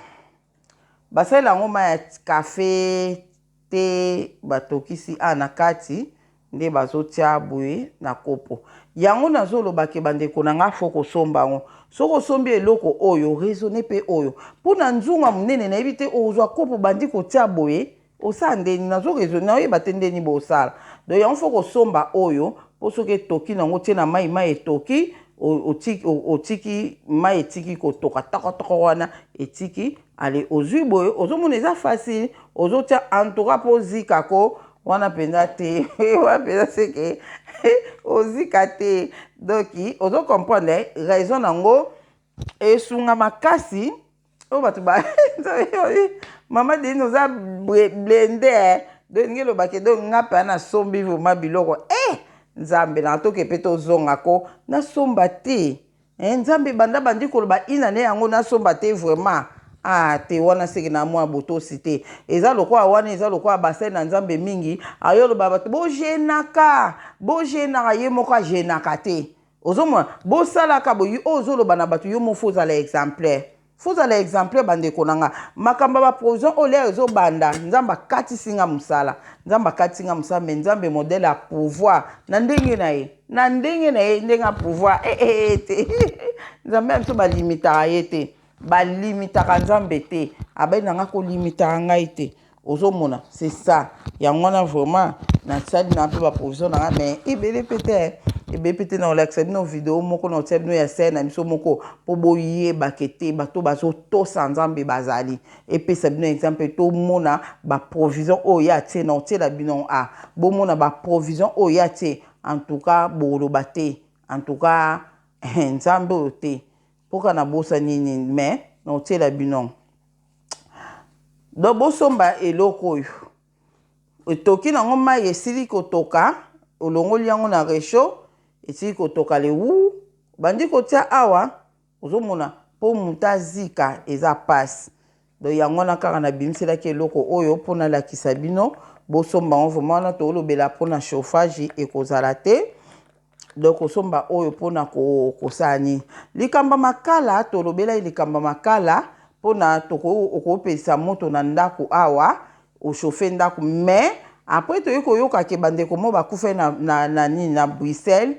basalela yango ma ya kafe te batokisi na kati nde bazotia boye na kopo yango nazolobake bandeko na nga fo kosomba yango soko osombi eloko oyo raisonne pe oyo mpona nzunga monene nayebi te ozwa kopo bandi kotia boye osala ndeni nazo raisonne oyeba te ndeni bosala donc yango fo kosomba oyo mpo soki etoki nango tie na mai etoki otiki mai etiki kotoka tokotoko wana etiki ale ozwi boye ozomona eza facile ozotia entoura mpo zikako wana mpenza te wana mpenza seke ozika te donc ozo comprendre raison nango esunga makasi oyo bato mama deni oza blende donc ndenge elobaki donc nga mpe nasombi vraimen biloko nzambe na toke pe tozongako nasomba te nzambe bandi koloba ina ne yango nasomba te vraiment te wana seke na mwa botosi te eza lokola wana eza lokola basali na nzambe mingi ayoloba bato bojenaka ye moko ajenaka te ozomona bosalaka boyi oyo ozoloba na bato yo moko ozala exemplaire bandeko na nga makambo ya baprovision oyo lere ezobanda nzambe akatisinga mosala me nzambe modele ya pouvoir na ndenge na ye ndenge ya pouvoir te nzambe ya biso balimitaka ye te balimitaka nzambe te abai nanga kolimitaka ngai te ozomona c'est ça yango wana vraiment nasali na mpe baprovision nanga mais ebele pete na olakisa bino video moko na otia bino ya sere na biso moko mpo boyebake te bato bazotosa nzambe bazali epesa bino exemple tomona baprovision oyo ya tie na otiela bino bomona baprovision oyo ya tie en tout cas boloba te en tout cas nzambe oyo te poka na bosa nini mais na otiela bino donc bosomba eloko oyo etoki nango mai esili kotoka olongoli yango na resho esili kotoka lewu bandi kotia awa ozomona mpo muta zika eza pasi donc yango na kaka na bimiselaki eloko oyo mpo nalakisa bino bosomba yango vraimen wana toolobela mpona chauffage ekozala te donc osomba oyo mpona kosala nini likambo makala tolobela likambo makala mpona okopesa moto na ndako awa ochauffe ndako mais après toyei koyokake bandeko mo bakufa na nini na Bruxelles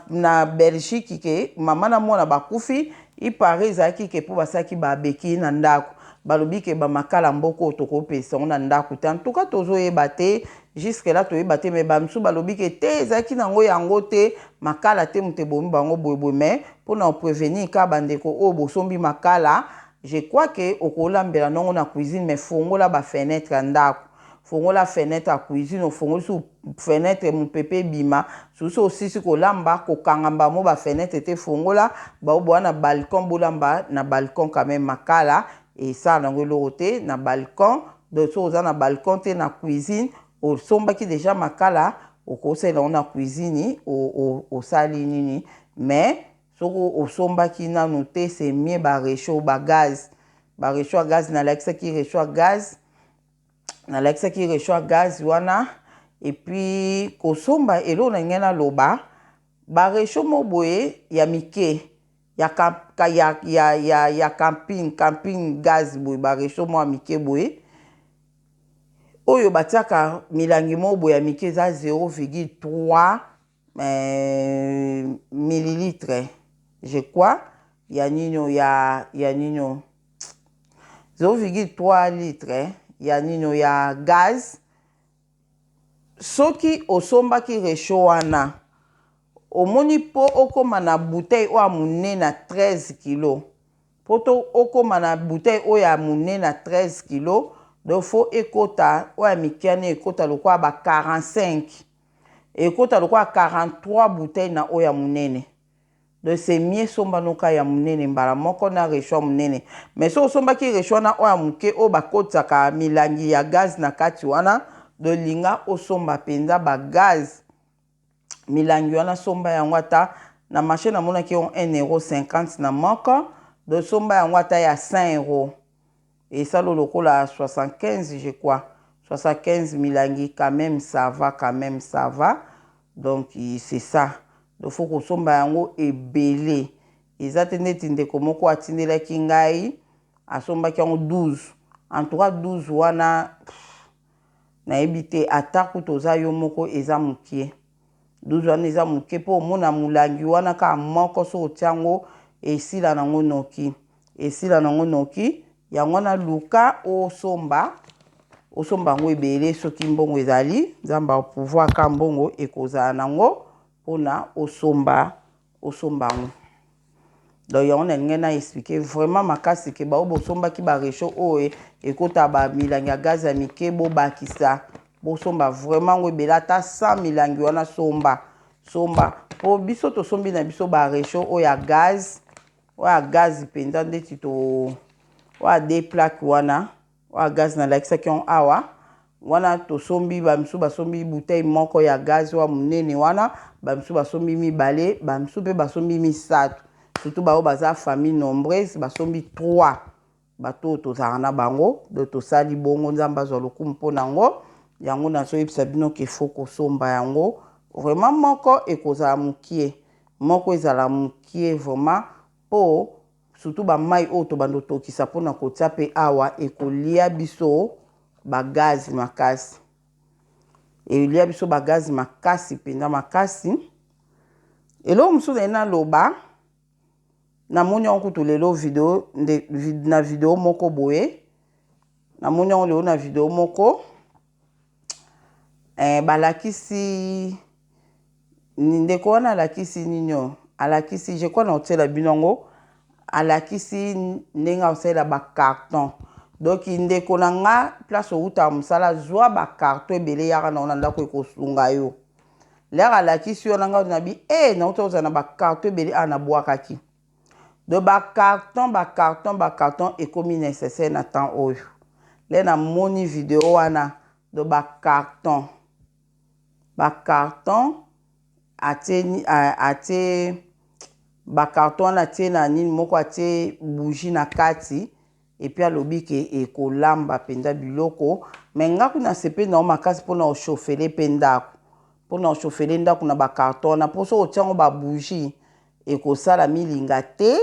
na Belgique ke mama na mwana bakufi ipare ezalaki ke mpo basalaki babeki na ndako balobi ke bamakala mboko tokopesa ngo na ndako te en tout cas tozoyeba te jusque là toyeba te mais bamisu balobi ke te ezalaki nango yango te makala te moto ebomi bango boyeboye mais mpona oprevenir ka bandeko oyo bosombi makala je crois que okolambela nango na cuisine mais fongola bafenetre ya ndako fongola fenêtre ya cuisine ofongoli su fenêtre mopepe ebima susu osisi kolamba kokangamba mo bafenetre te fongola baoboya na balcon bolamba na balcon quand même makala esala nango eloko te na balcon donc so oza na balcon te na cuisine osombaki déjà makala okosalela yango na cuisine osali nini mais soko osombaki nanu te c'est mieux barechaud bagaz barechaud ya gaz nalakisaki rechaud ya gaz wana epuis kosomba eloko na ngai naloba barechaud mo boye ya mike ya camping gaz boye barechaud mo ya mike boye oyo batiaka milangi mo boye ya mike eza 0,3 millilitre je crois ya nino ya nino 0,3 litre ya nino ya gaz soki osombaki rechaud wana omoni po okoma na bouteille oyo amune na 13 kilo poto okoma na bouteille oyo amune na 13 kilo donc fo ekota oyo mikiane ekota lokwa ba 45 ekota lokwa 43 bouteille na oyo munene donc c'est mieux somba noka ya munene mbala moko na rechaud munene mais so osombaki rechaud na oyo muke o bakotaka milangi ya gaz na kati wana donc linga osomba penza ba gaz milangi wana somba yango ata na marché na mona ki on 1,50 € na moko do somba yango ata ya 5 €. Et ça le lokola 75 je crois 75 milangi quand même ça va donc c'est ça donc faut que somba yango ebele ezate neti ndeko moko atindelaki ngai asombaki yango 12 en tout cas 12 wana nayebi te atako toza yo moko eza mokie 12 wana eza mokie mpo omona molangi wana ka moko so otiango esila nango noki yango na luka osomba yango ebele soki mbongo ezali nzamba pouvoir ka mbongo ekozala nango mpona osomba yango donc yango nalingi na expliquer vraiment makasi ke bao bosombaki barecho oyo ekota bamilangi ya gaz ya mike bobakisa bosomba vraiment ngo ebele ata 100 milangi wana somba po biso tosombi na biso barecho oyo ya gaz mpenza ndeti oya de plaque wana oya gaz na lakisaki on awa wana tosombi bamisu basombi bouteille moko ya gaz wa munene wana bamisu basombi mibale bamisu mpe basombi misato surtout bao baza famille nombreuse basombi 3 bato tozala na bango do tosali bongo nzamba azwa lokumu mpona yango nazoyebisa bino ke fo kosomba yango vraiment moko ekozala mokie moko ezala mokie vraiment po surtout bamai oyo tobanda otokisa mpona kotia mpe awa ekolia biso bagazi makasi elia biso bagazi makasi mpenza makasi eloko mosusu naye naloba namoni yango kutu lelo na video moko boye namoni yango lelo na video moko balakisi ndeko wana alakisi nini alakisi je crois na hotela bino yango alakisi ndenge akosalela bacarton donc ndeko na nga place outa mosala zwa bacarton ebele yaka nango na ndako ekosunga yo lere alakisi yo nanga na bi nauta kozala na bacarton ebele awa nabwakaki de bacarton ekomi nécessaire na temps oyo le na moni video wana de bacarton atie bacarton wana atie na nini moko atie bougie na kati epi alobi ke ekolamba mpenza biloko me nga kuna sepe nao makasi mpona oshofele mpe ndako na bacarton wana mpo so otiango babougie ekosala milinga te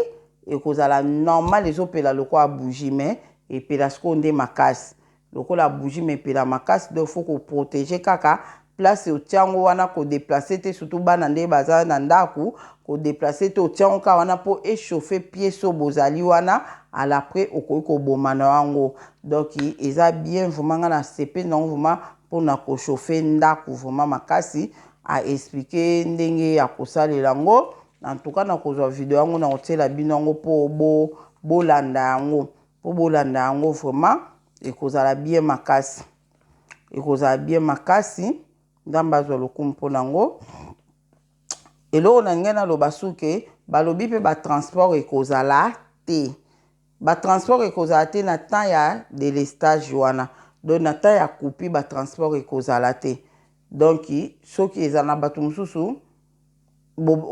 ekozala normal ezopela lokola bougie me epela sikoyo nde makasi lokola bougie me epela makasi donc faut koprotege kaka place otiango wana kodeplace te surtout bana nde baza na ndako kodeplace te otiango kaka wana mpo echauffe pie so bozali wana alapres okoki koboma na yango donc eza bien vraiment nga na sepe nango vraiment mpona kochauffe ndako vraiment makasi aexplike ndenge ya kosalela yango en tout cas nakozwa video yango na kotiela bino yango mpo bolanda yango vraiment ekozala bien makasi nzambe azwa lokumu mpona yango eloko na ngai naloba suke balobi mpe batransport ekozala te na temps ya délestage wana donc na temps ya coupi batransport ekozala te donc soki ezala na bato mosusu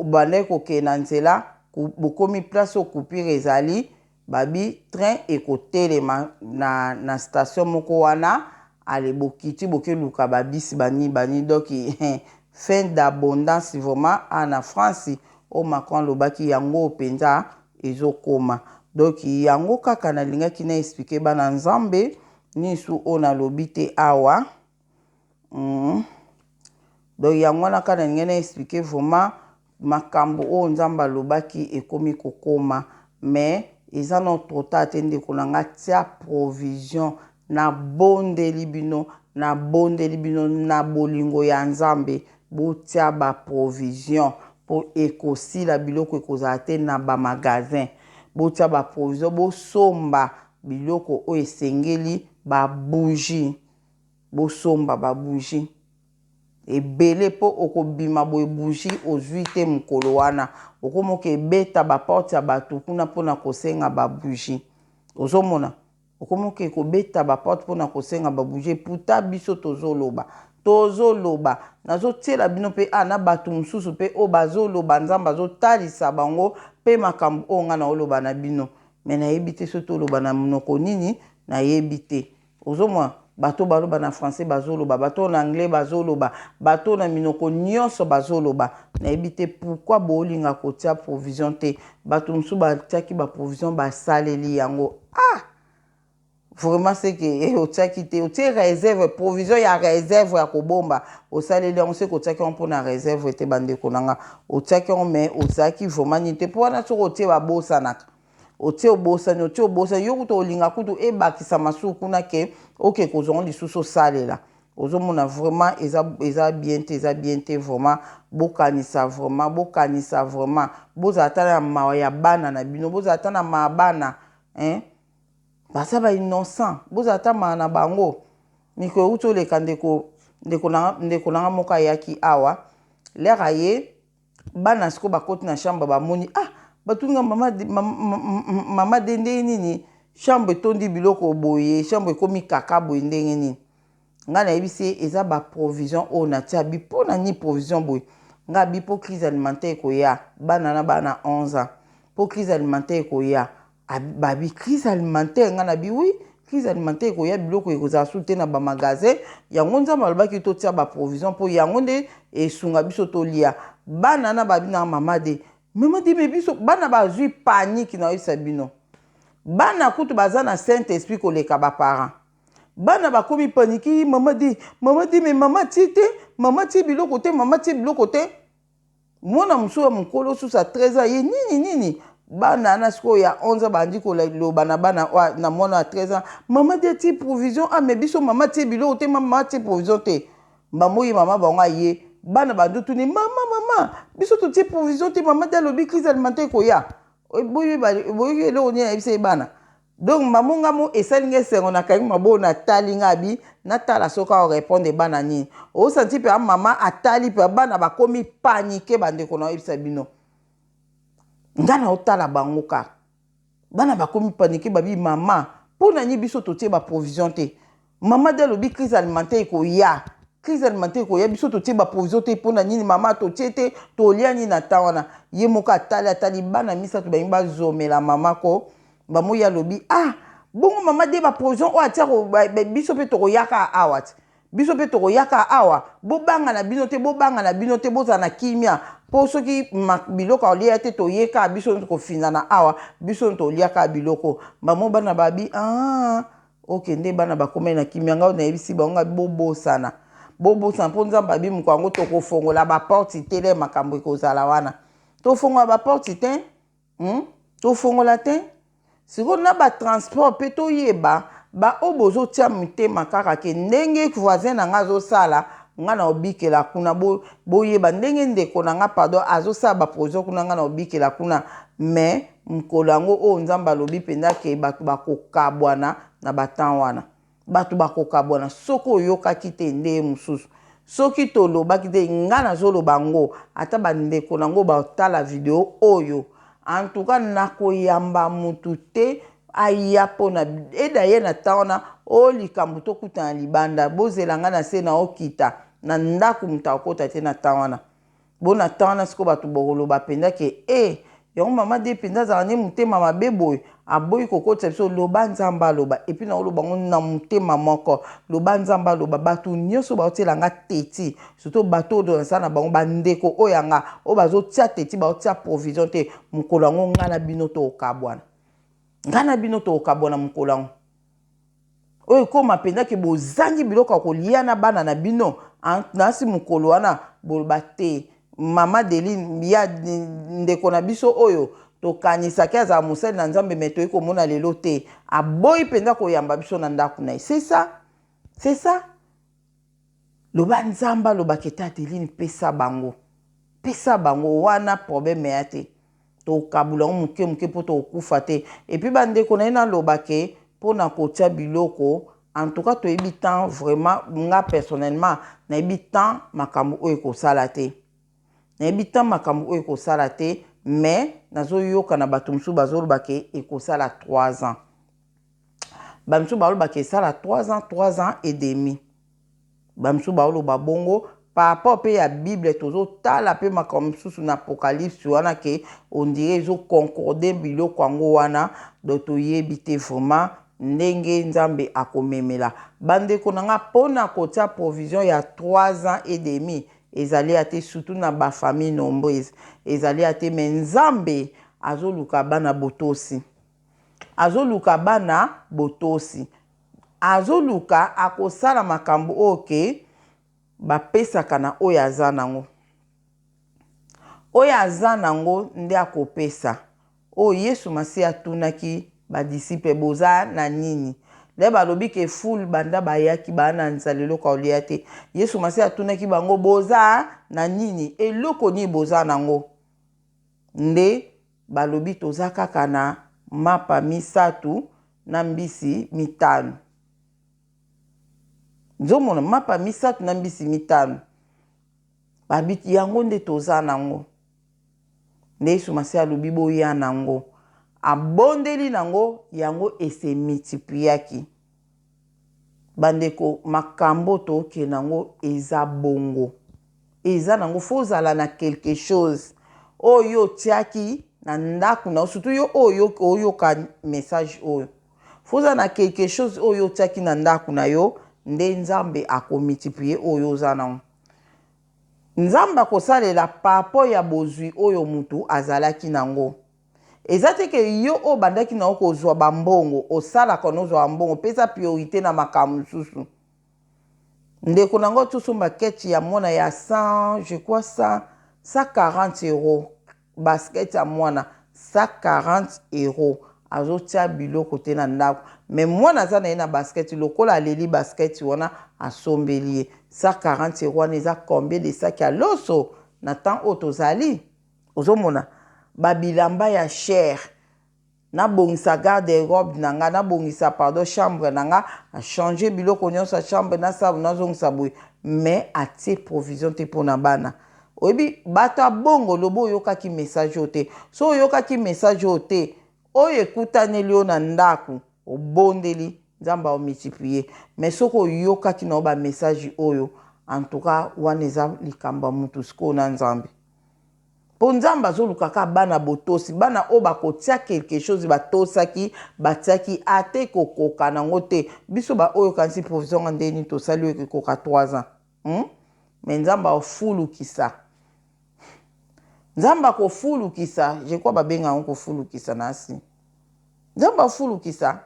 bande kokende na nzela bokomi place oyo coupure ezali babi train ekotelema na station moko wana ale bokiti bokeluka babisi bani donc fin d'abondance vraiment na France o Macron lobaki yango penza ezokoma donc yango kaka nalingaki na expliquer bana nzambe nisu ona lobi te awa donc yango na kana nalingaki na expliquer vraiment makambo oyo nzambe alobaki ekomi kokoma mais eza notre temps te ndeko na nga tia provision na bondeli bino na bolingo ya nzambe botia ba provision po ekosila biloko ekozala te na ba magasin botia ba provision bosomba biloko oyo esengeli ba bougie bosomba ba bougie ebele po okobima boye bougie ozwi te mokolo wana okomoka ebeta baporte ya bato kuna mpona kosenga babougie ozomona okomoka ekobeta baporte mpona kosenga babougie puta biso tozoloba tozo loba nazo tiela bino pe ana batu mususu pe o bazo loba nzamba zo talisa bango pe makambo o nga na oloba na bino me na yebite soto loba na monoko nini na yebite ozomwa bato baloba na français bazoloba bato na anglais bazoloba bato na minoko nyonso bazoloba na yebite pourquoi bolinga kotia provision te bato musu batiaki ba provision basaleli yango vraiment c'est que otiaki te otie réserve provision ya réserve ya kobomba osaleli yango c'est kotiaki yango mpona réserve te bandeko nanga otiaki yango mais ozalaki vraiment nini te mpo wana soki otie babosanaka otie obosani yo kutu olinga kutu ebakisa masuku kuna ke oke kozongo lisusu osalela ozomona vraiment eza bien te vraiment bokanisa vraiment bozala ta na mawa ya bana na bino bozala ta na mawa bana baza ba innocent bozala ta mawa na bango mikolo euti oleka ndeko nanga moko ayaki awa lere aye bana siko bakoti na chambre bamoni batunga mama de ndenge nini chambre etondi biloko boye chambre ekomi kaka boye ndenge nini nga na yebisi eza baprovision oyo natia bi mpo na nini provision boye nga bi mpo crise alimentaire ekoya bana na bana 11 ans mpo crise alimentaire ekoya babi crise alimentaire nga na bi wi crise alimentaire ekoya biloko ekozala su te na bamagasin yango nzambe alobaki totia baprovision mpo yango nde esunga biso tolia bana na babi na mama de me biso bana bazwi panique na oyebisa bino bana kutu baza na saint esprit koleka baparent bana bakomi paniki mama di me mama ti te mama ti biloko te mwana mosusu ya mokolo susa 13 ans ye nini bana na sikoyo ya 11 ans bandi koloba na bana na mwana ya 13 ans mama di ti provision me biso mama ti biloko te mama ti provision te bamoyi mama bango aye bana bandu tuni mama biso totie provision te mama di alobi crise alimentaire koya boyebi eloko nini ayebisa ye bana donc mamonga mo esalinga esengo na kangi mabo na talinga abi natala soki aorépondre bana nini osanti mpe mama atali mpe bana bakomi panike bandeko na oyebisa bino nga na otala bango kaka bana bakomi panike babi mama mpo na nini biso totie baprovision te mama di alobi crise alimentaire koya crise alimentaire koya biso totie baprovision te mpo na nini mama totie te tolia nini na ntan wana ye moko atali bana misato bangi bazomela mama ko bamoyi alobi bongo mama de baprovision oyo atia biso mpe tokoyaka awa ti biso mpe tokoyaka awa bobanga na bino te bozala na kimia mpo soki biloko aolia te toyeka biso tokofinana awa biso toliaka biloko bamo bana babi okende bana bakomai na kimia ngao nayebisi bango bobosana mpo nzambe abi moko yango tokofongola baporte te le makambo ekozala wana tofongola baporte te tofongola te sikoyo na batransport mpe toyeba baoyo bozotia mitema kaka ke ndenge voisin na nga azosala nga na obikela kuna boyeba ndenge ndeko na nga pardon azosala baprovision kuna nga na obikela kuna me mokolo yango oyo nzambe alobi mpenza ke bato bakokabwana na batan wana bato bakokabwana soki oyokaki te nde mosusu soki tolobaki te nga nazoloba ngo ata bandeko nango batala video oyo en tout cas nakoyamba mutu te aya mpona eda ye na ntan wana o likambo tokutana libanda bozela nga na se na okita na ndako mutu akota te na ntan wana bo na ntan wana sikoyo bato bokoloba mpenza ke yango mama de mpenza azala nde motema mabe boye aboyi kokotisa biso loba nzambe aloba epui na oloba ngo na motema moko loba nzambe aloba bato nyonso baotiela nga teti surtout bato oyo nasala na bango bandeko oyo yanga oyo bazotia teti baotia provision te mokolo yango nga na bino tokokabwana mokolo yango oyo ekoma mpenza ke bozangi biloko ya kolia na bana na bino nasi mokolo wana boloba te mama Deline ya ndeko na biso oyo tokanisaki azala mosali na nzambe me toyi komona lelo te aboyi mpenza koyamba biso na ndako na ye c'est ça loba nzambe alobaki ete Adeline pesa bango wana probleme ya te tokabula ngo moke mpo tokufa te epuis bandeko na ye nalobake mpona kotia biloko en tout cas toyebi temps vraiment nga personnellement nayebi temps makambo oyo ekosala te mais nazoyoka na bato mosusu bazolobake ekosala 3 ans bamisusu balobake esala 3 ans et demi bamsu baoloba bongo par rapport pe ya Bible tozotala pe makambo mosusu na Apocalypse wana ke on dirait ezoconcorde biloko yango wana do toyebi te vraiment ndenge nzambe akomemela bandeko na nga mpona kotia provision ya 3 ans et demi ezali ate surtout na bafamille nombreuse ezali ate me nzambe azoluka bana botosi azoluka bana botosi azoluka akosala makambo oyo ke bapesaka na oyo aza nango oyo aza nango nde akopesa oyo Yesu Masi atunaki badisiple boza na nini le balobi ke ful banda bayaki bana nzala eloko olia te Yesu Masi atunaki bango boza na nini eloko ni boza nango nde balobi toza kaka na mapa misatu na mbisi mitano nzomona mapa misatu na mbisi mitano babiti yango nde toza nango nde Yesu Masi alobi boya nango abondeli nango yango ese multipliaki bandeko makambo toke nango eza bongo eza nango fozala na quelque chose oyo tiaki na ndaku na surtout yo oyo ka message oyo fozala na quelque chose oyo tiaki na ndaku na yo nde nzambe akomultiplier oyo oza nango nzambe akosalela papo ya bozwi oyo mutu azalaki nango eza te ke yo o bandaki na okozwa bambongo osalaka nozwa bambongo pesa priorité na makambo mosusu ndeko nango tosomba keti ya mwana ya 100 je crois 140 euros basket ya mwana 140 euros azotia biloko te na ndako me mwana aza na ye na basket lokola aleli basket wana asombeli ye 140 euros wana eza combien de sac ya loso na temps oyo tozali ozomona babilamba ya cher nabongisa garde robe na nga nabongisa pardon chambre na nga achange biloko nyonso ya chambre nasabu nazongisa boye mais atie provision te mpo na bana oyebi bato abongo lobo oyokaki message oyo te so oyokaki message oyo te oyo ekutaneli yo na ndako obondeli nzambe omultiplier mais soki oyokaki na yo bamessage oyo en tout cas wana eza likambo ya mutu sikoyo na nzambe mpo nzambe azolukaka bana botosi bana oyo bakotia quelque chose batosaki batiaki ate kokoka nango te biso baoyo kanisi provision nga ndeni tosali oyo ekokoka 3 ans me nzambe afulukisa nzambe akofulukisa je crois babenga yango kofulukisa na asi nzambe afulukisa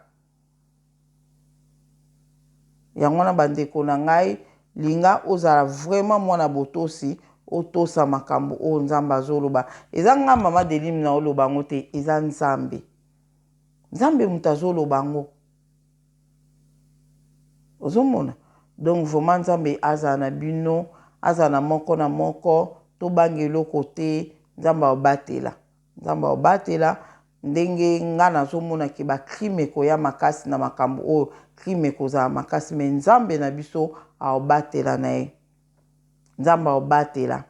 yango wana bandeko na ngai linga ozala vraiment mwana botosi otosa makambo oyo nzambe azoloba eza nga mama delime na oloba ngo te eza nzambe nzambe moto azoloba ngo ozomona donc vraiment nzambe azala na bino azala na moko na moko tobanga eloko te nzambe aobatela ndenge nga nazomonaki bakrime ekoya makasi na makambo oyo krime ekozala makasi me nzambe na biso aobatela na ye nzambe aobatela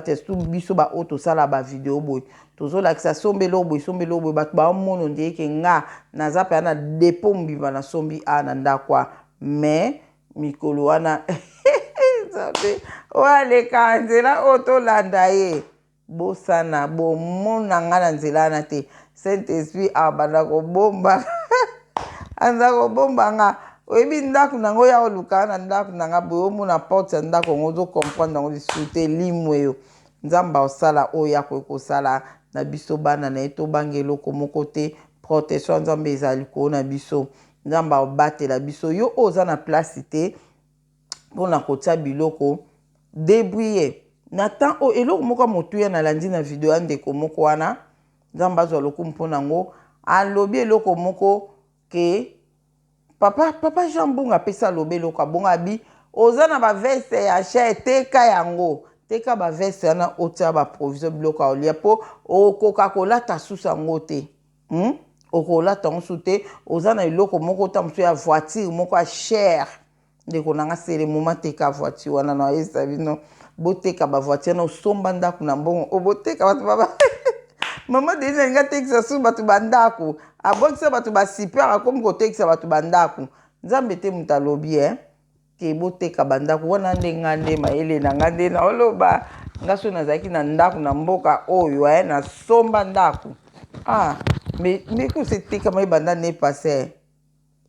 surtout biso baoyo tosala bavideo boye tozolakisa sombelo boye bato baomono ndeyeke nga naza mpe na depo mbima nasombi a na ndakwa me mikolo wana nzambe oyo aleka nzela oyo tolanda ye bosana bomona nga na nzela wana te saint esprit abanda kobomba aza kobomba nga oyebi ndako nango ya oluka na ndako nanga boye omona porte ya ndako yango ozokomprendre yango lisusu te limweyo nzambe osala oyo akoki kosala na biso bana na ye tobanga eloko moko te protection nzambe ezali koo na biso nzambe aobatela biso yo oyo oza na place te mpona kotia biloko débrouiller na temps oyo eloko moko motuya nalandi na video ya ndeko moko wana nzambe azwa lokumu mpo nango alobi eloko moko ke papa Jean Mbunga apesa alobi eloko abongo abi oza na baveste ya cher teka yango teka baveste wana otia baprovision biloko aolia mpo okoka kolata susu yango te okolata yango susu te oza na eloko moko ota mosu ya voiture moko ya cher ndeko nanga sele moma teka voiture wana na oyesa bino boteka bavoiture na osomba ndako na mbongo oboteka bato baba mama deni alinga tekisa susu bato bandako abokisa bato basiper akomi kotekisa bato bandako nzambe te moto alobi ke boteka bandako wana nde ngande mayele na ngande na oloba ngaso nazaki na ndako na mboka oyo na somba ndako mais kusetika mai banda ne passé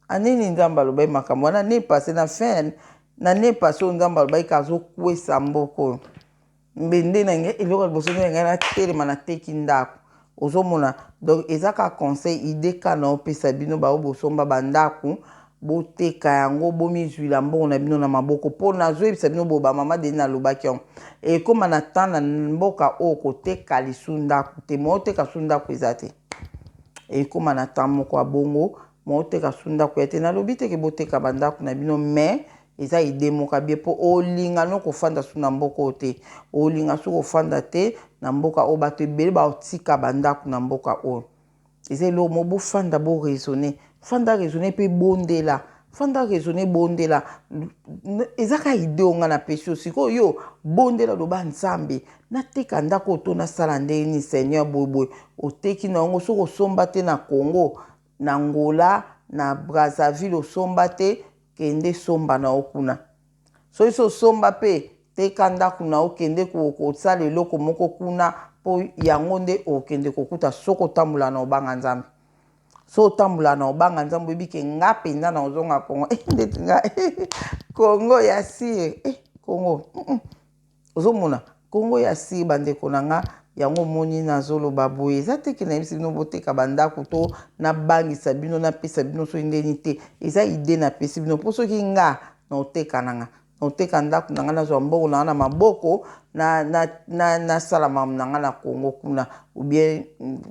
anini nzamba alobai makambo wana ne passé na fin na ne passé o nzamba alobai kazo kwesa mboko mbende na nge eloko liboso nde ngai na telema na teki ndako ozomona donc ezaka conseil idée kana opesa bino bao bosomba bandako boteka yango bomizwila mbongo na bino na maboko mpo nazoyebisa bino boba mama deni nalobaki yango ekóma na temps na mboka oyo koteka lisu ndako te mooteka su ndako eza te ekóma na temps moko ya bongo mooteka su ndako ya te nalobi teke boteka bandako na bino mais eza ide moko bie mpo olinga no kofanda su na mboka oyo te olinga su kofanda te na mboka oyo bato ebele baotika bandako na mboka oyo eza eloko mo bofanda boraisonne fanda raisonne mpe bondela fanda raisonne bondela ezaka ide onga na pesi osikoyo yo bondela loba nzambe nateka ndako oto nasala ndeni seigneur boyeboye oteki na yango soki osomba te na Congo na Angola na Brazzaville osomba te kende somba na okuna soki so somba pe teka ndako na okende kosala eloko moko kuna po yango nde okende kokuta soko otambola na obanga nzambe so otambola na obanga nzambe oyebike nga mpenza na ozonga Congo ndeti nga Congo ya sire Congo ozomona Congo ya sire bandeko na nga yango moni nazoloba boye eza teke na yebisi bino boteka bandako to nabangisa bino napesa bino soki ndeni te eza ide napesi bino mpo soki nga na oteka na nga na oteka ndako na nga nazwa mbongo na nga na maboko nasala mamu na nga na Congo kuna ubien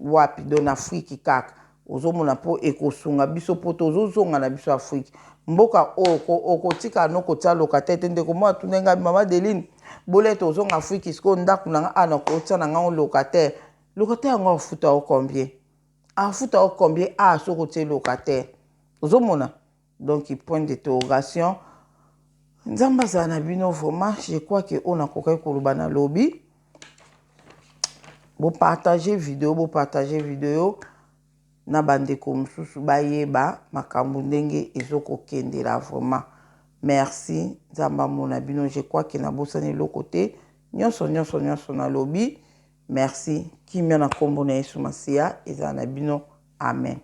wapi do na Afrique kaka ozomona mpo ekosunga biso mpo tozozonga na biso Afrique mboka oyo okotika no kotia locataire te ndeko mwa tunenga mama Deline bolete ozonga Afrique siko ndako na nga ana kotia na nga locataire yango afuta o combien afuta o combien soko kotia locataire ozomona donc point d'interrogation nzamba azala na bino vraiment je crois que on a kokai koloba na lobi partager vidéo na bandeko mosusu bayeba makambo ndenge ezokokendela vraiment merci nzamba mona bino je crois que nabosani eloko te nyonso na lobi merci kimia na kombo na Yesu Masiya ezala na bino amen.